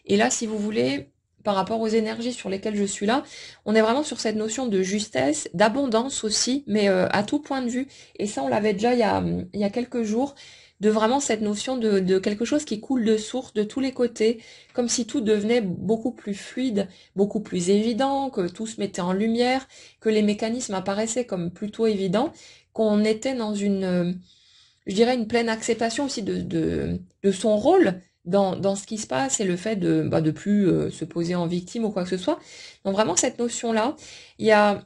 Et là, si vous voulez, par rapport aux énergies sur lesquelles je suis là, on est vraiment sur cette notion de justesse, d'abondance aussi, mais à tout point de vue. Et ça, on l'avait déjà il y a quelques jours, de vraiment cette notion de quelque chose qui coule de source de tous les côtés, comme si tout devenait beaucoup plus fluide, beaucoup plus évident, que tout se mettait en lumière, que les mécanismes apparaissaient comme plutôt évidents, qu'on était dans je dirais, une pleine acceptation aussi de son rôle dans ce qui se passe et le fait de plus se poser en victime ou quoi que ce soit. Donc vraiment cette notion-là, il y a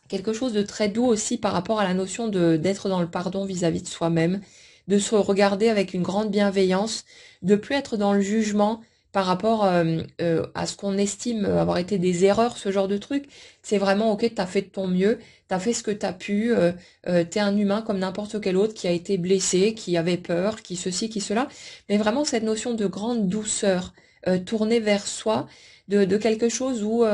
quelque chose de très doux aussi par rapport à la notion d'être dans le pardon vis-à-vis de soi-même, de se regarder avec une grande bienveillance, de plus être dans le jugement par rapport à ce qu'on estime avoir été des erreurs, ce genre de truc. C'est vraiment, ok, t'as fait de ton mieux, t'as fait ce que t'as pu, t'es un humain comme n'importe quel autre qui a été blessé, qui avait peur, qui ceci, qui cela. Mais vraiment cette notion de grande douceur, tournée vers soi, de quelque chose où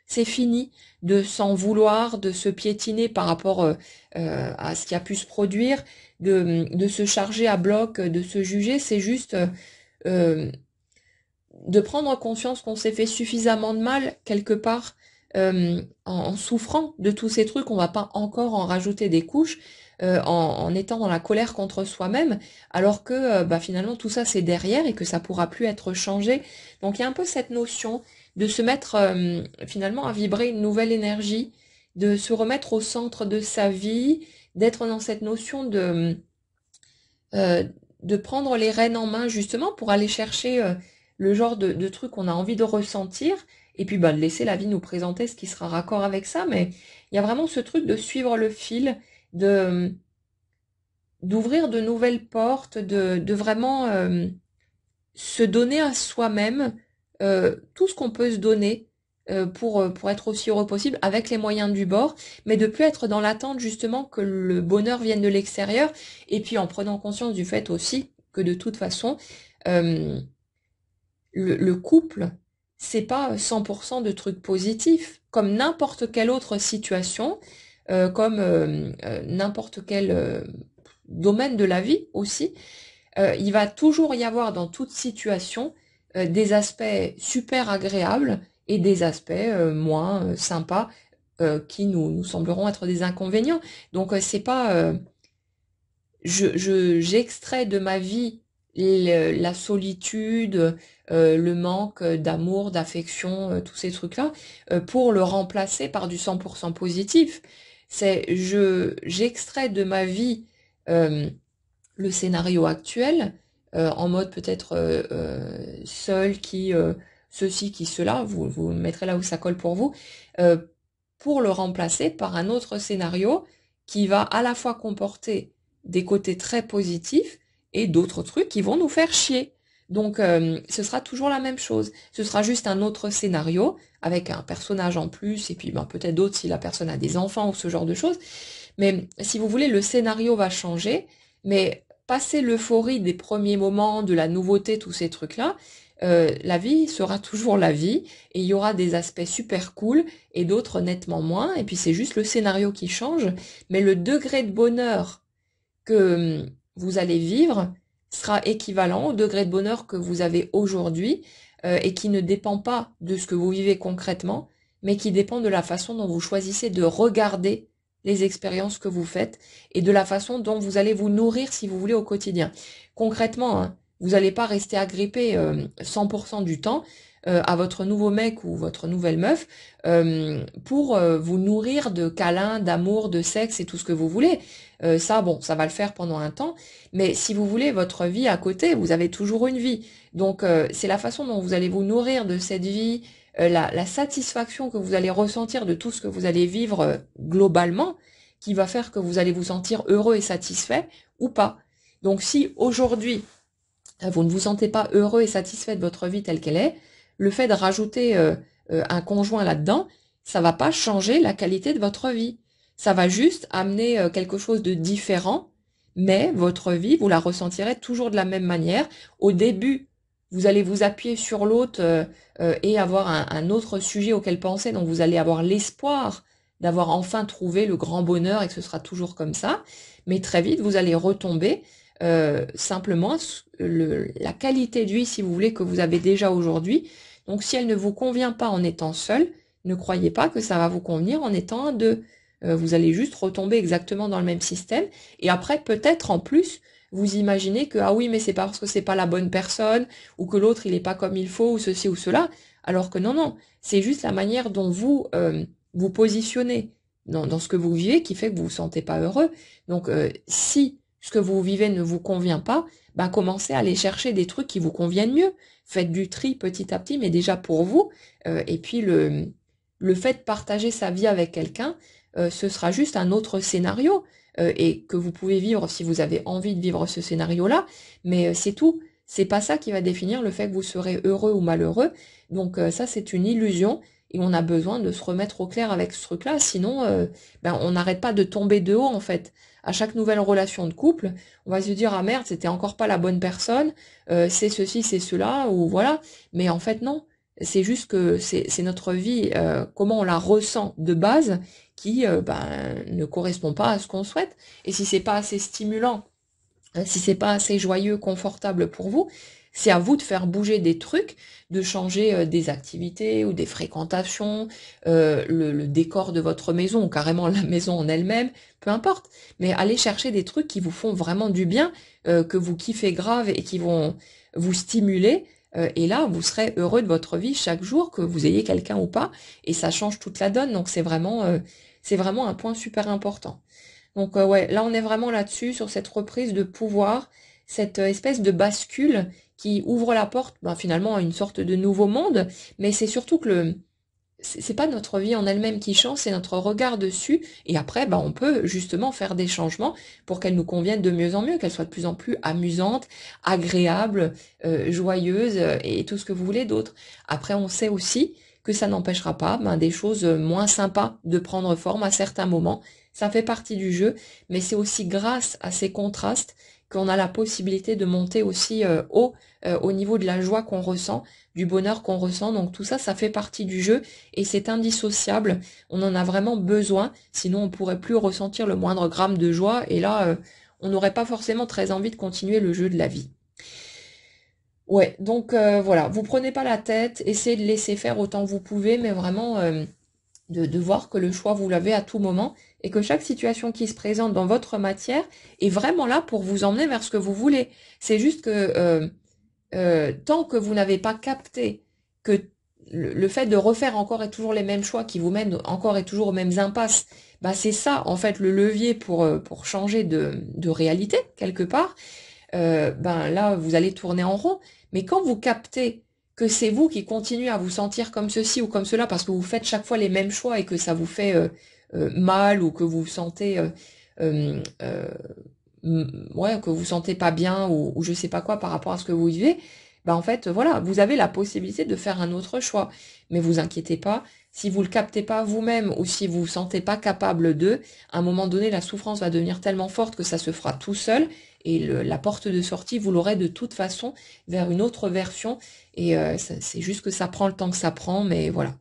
c'est fini de s'en vouloir, de se piétiner par rapport à ce qui a pu se produire, de se charger à bloc, de se juger, c'est juste euh, de prendre conscience qu'on s'est fait suffisamment de mal quelque part en souffrant de tous ces trucs, on va pas encore en rajouter des couches en étant dans la colère contre soi-même, alors que bah, finalement tout ça c'est derrière et que ça pourra plus être changé. Donc il y a un peu cette notion de se mettre finalement à vibrer une nouvelle énergie, de se remettre au centre de sa vie, d'être dans cette notion euh, de prendre les rênes en main justement pour aller chercher le genre de truc qu'on a envie de ressentir et puis bah, de laisser la vie nous présenter ce qui sera raccord avec ça. Mais il y a vraiment ce truc de suivre le fil, de d'ouvrir de nouvelles portes, de vraiment se donner à soi-même tout ce qu'on peut se donner pour être aussi heureux possible avec les moyens du bord, mais de plus être dans l'attente justement que le bonheur vienne de l'extérieur, et puis en prenant conscience du fait aussi que de toute façon, euh, le couple, c'est pas 100% de trucs positifs, comme n'importe quelle autre situation, comme n'importe quel domaine de la vie aussi. Il va toujours y avoir dans toute situation des aspects super agréables et des aspects moins sympas qui nous sembleront être des inconvénients. Donc c'est pas j'extrais de ma vie la solitude, le manque d'amour, d'affection, tous ces trucs-là, pour le remplacer par du 100% positif. J'extrais de ma vie euh, le scénario actuel, en mode peut-être seul, qui ceci, qui cela, vous mettrez là où ça colle pour vous, euh, pour le remplacer par un autre scénario qui va à la fois comporter des côtés très positifs et d'autres trucs qui vont nous faire chier. Donc ce sera toujours la même chose. Ce sera juste un autre scénario avec un personnage en plus et puis ben, peut-être d'autres si la personne a des enfants ou ce genre de choses. Mais si vous voulez, le scénario va changer, mais passer l'euphorie des premiers moments, de la nouveauté, tous ces trucs-là, la vie sera toujours la vie, et il y aura des aspects super cool et d'autres nettement moins, et puis c'est juste le scénario qui change, mais le degré de bonheur que vous allez vivre sera équivalent au degré de bonheur que vous avez aujourd'hui, et qui ne dépend pas de ce que vous vivez concrètement, mais qui dépend de la façon dont vous choisissez de regarder les expériences que vous faites et de la façon dont vous allez vous nourrir, si vous voulez, au quotidien. Concrètement, hein, vous n'allez pas rester agrippé 100% du temps à votre nouveau mec ou votre nouvelle meuf pour vous nourrir de câlins, d'amour, de sexe et tout ce que vous voulez. Ça, bon, ça va le faire pendant un temps, mais si vous voulez votre vie à côté, vous avez toujours une vie. Donc, c'est la façon dont vous allez vous nourrir de cette vie, la satisfaction que vous allez ressentir de tout ce que vous allez vivre globalement, qui va faire que vous allez vous sentir heureux et satisfait ou pas. Donc, si aujourd'hui, vous ne vous sentez pas heureux et satisfait de votre vie telle qu'elle est, le fait de rajouter un conjoint là-dedans, ça va pas changer la qualité de votre vie. Ça va juste amener quelque chose de différent, mais votre vie, vous la ressentirez toujours de la même manière. Au début, vous allez vous appuyer sur l'autre et avoir un autre sujet auquel penser, donc vous allez avoir l'espoir d'avoir enfin trouvé le grand bonheur et que ce sera toujours comme ça. Mais très vite, vous allez retomber simplement la qualité de vie, si vous voulez, que vous avez déjà aujourd'hui. Donc si elle ne vous convient pas en étant seul, ne croyez pas que ça va vous convenir en étant un deux. Vous allez juste retomber exactement dans le même système. Et après, peut-être en plus, vous imaginez que, ah oui, mais c'est parce que c'est pas la bonne personne, ou que l'autre, il est pas comme il faut, ou ceci ou cela. Alors que non, non. C'est juste la manière dont vous vous positionnez dans ce que vous vivez qui fait que vous vous sentez pas heureux. Donc, si ce que vous vivez ne vous convient pas, ben commencez à aller chercher des trucs qui vous conviennent mieux. Faites du tri petit à petit, mais déjà pour vous. Et puis le fait de partager sa vie avec quelqu'un, ce sera juste un autre scénario et que vous pouvez vivre si vous avez envie de vivre ce scénario-là. Mais c'est tout. C'est pas ça qui va définir le fait que vous serez heureux ou malheureux. Donc ça, c'est une illusion. Et on a besoin de se remettre au clair avec ce truc-là, sinon ben, on n'arrête pas de tomber de haut en fait. À chaque nouvelle relation de couple, on va se dire ah merde, c'était encore pas la bonne personne, c'est ceci, c'est cela, ou voilà. Mais en fait non, c'est juste que c'est notre vie, comment on la ressent de base, qui ben, ne correspond pas à ce qu'on souhaite. Et si c'est pas assez stimulant, si c'est pas assez joyeux, confortable pour vous, c'est à vous de faire bouger des trucs, de changer des activités ou des fréquentations, le décor de votre maison ou carrément la maison en elle-même, peu importe. Mais allez chercher des trucs qui vous font vraiment du bien, que vous kiffez grave et qui vont vous stimuler. Et là, vous serez heureux de votre vie chaque jour, que vous ayez quelqu'un ou pas, et ça change toute la donne. Donc c'est vraiment un point super important. Donc ouais, là on est vraiment là-dessus, sur cette reprise de pouvoir, cette espèce de bascule qui ouvre la porte ben, finalement à une sorte de nouveau monde, mais c'est surtout que c'est pas notre vie en elle-même qui change, c'est notre regard dessus. Et après, bah, on peut justement faire des changements pour qu'elle nous convienne de mieux en mieux, qu'elle soit de plus en plus amusante, agréable, joyeuse et tout ce que vous voulez d'autre. Après, on sait aussi que ça n'empêchera pas ben, des choses moins sympas de prendre forme à certains moments. Ça fait partie du jeu, mais c'est aussi grâce à ces contrastes qu'on a la possibilité de monter aussi haut au niveau de la joie qu'on ressent, du bonheur qu'on ressent. Donc tout ça, ça fait partie du jeu et c'est indissociable. On en a vraiment besoin, sinon on pourrait plus ressentir le moindre gramme de joie et là, on n'aurait pas forcément très envie de continuer le jeu de la vie. Ouais, donc voilà, vous prenez pas la tête, essayez de laisser faire autant que vous pouvez, mais vraiment de voir que le choix vous l'avez à tout moment et que chaque situation qui se présente dans votre matière est vraiment là pour vous emmener vers ce que vous voulez. C'est juste que tant que vous n'avez pas capté que le fait de refaire encore et toujours les mêmes choix qui vous mènent encore et toujours aux mêmes impasses, bah c'est ça en fait le levier pour changer de réalité quelque part, ben là vous allez tourner en rond. Mais quand vous captez que c'est vous qui continuez à vous sentir comme ceci ou comme cela parce que vous faites chaque fois les mêmes choix et que ça vous fait mal ou que vous vous sentez euh, ouais, que vous sentez pas bien ou je sais pas quoi par rapport à ce que vous vivez, bah en fait, voilà, vous avez la possibilité de faire un autre choix. Mais vous inquiétez pas, si vous le captez pas vous-même ou si vous vous sentez pas capable de, à un moment donné, la souffrance va devenir tellement forte que ça se fera tout seul et la porte de sortie, vous l'aurez de toute façon vers une autre version et c'est juste que ça prend le temps que ça prend, mais voilà.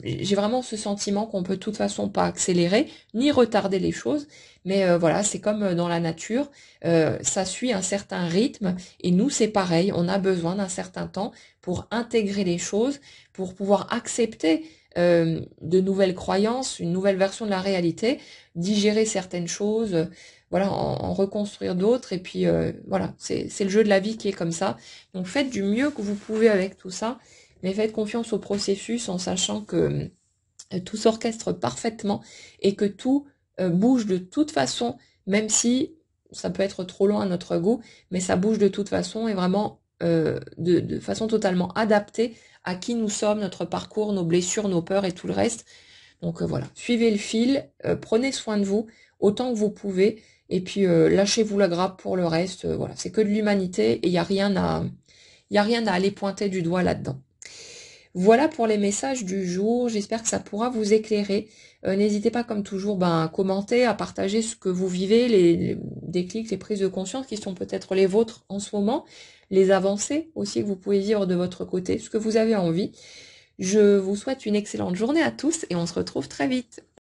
J'ai vraiment ce sentiment qu'on peut de toute façon pas accélérer ni retarder les choses, mais voilà, c'est comme dans la nature, ça suit un certain rythme et nous c'est pareil, on a besoin d'un certain temps pour intégrer les choses, pour pouvoir accepter de nouvelles croyances, une nouvelle version de la réalité, digérer certaines choses, voilà, en reconstruire d'autres et puis voilà, c'est le jeu de la vie qui est comme ça. Donc faites du mieux que vous pouvez avec tout ça mais faites confiance au processus en sachant que tout s'orchestre parfaitement et que tout bouge de toute façon, même si ça peut être trop long à notre goût, mais ça bouge de toute façon et vraiment de façon totalement adaptée à qui nous sommes, notre parcours, nos blessures, nos peurs et tout le reste. Donc voilà, suivez le fil, prenez soin de vous autant que vous pouvez, et puis lâchez-vous la grappe pour le reste. Voilà, c'est que de l'humanité et il y a rien à aller pointer du doigt là-dedans. Voilà pour les messages du jour, j'espère que ça pourra vous éclairer. N'hésitez pas comme toujours à commenter, à partager ce que vous vivez, les déclics, les prises de conscience qui sont peut-être les vôtres en ce moment, les avancées aussi que vous pouvez vivre de votre côté, ce que vous avez envie. Je vous souhaite une excellente journée à tous et on se retrouve très vite.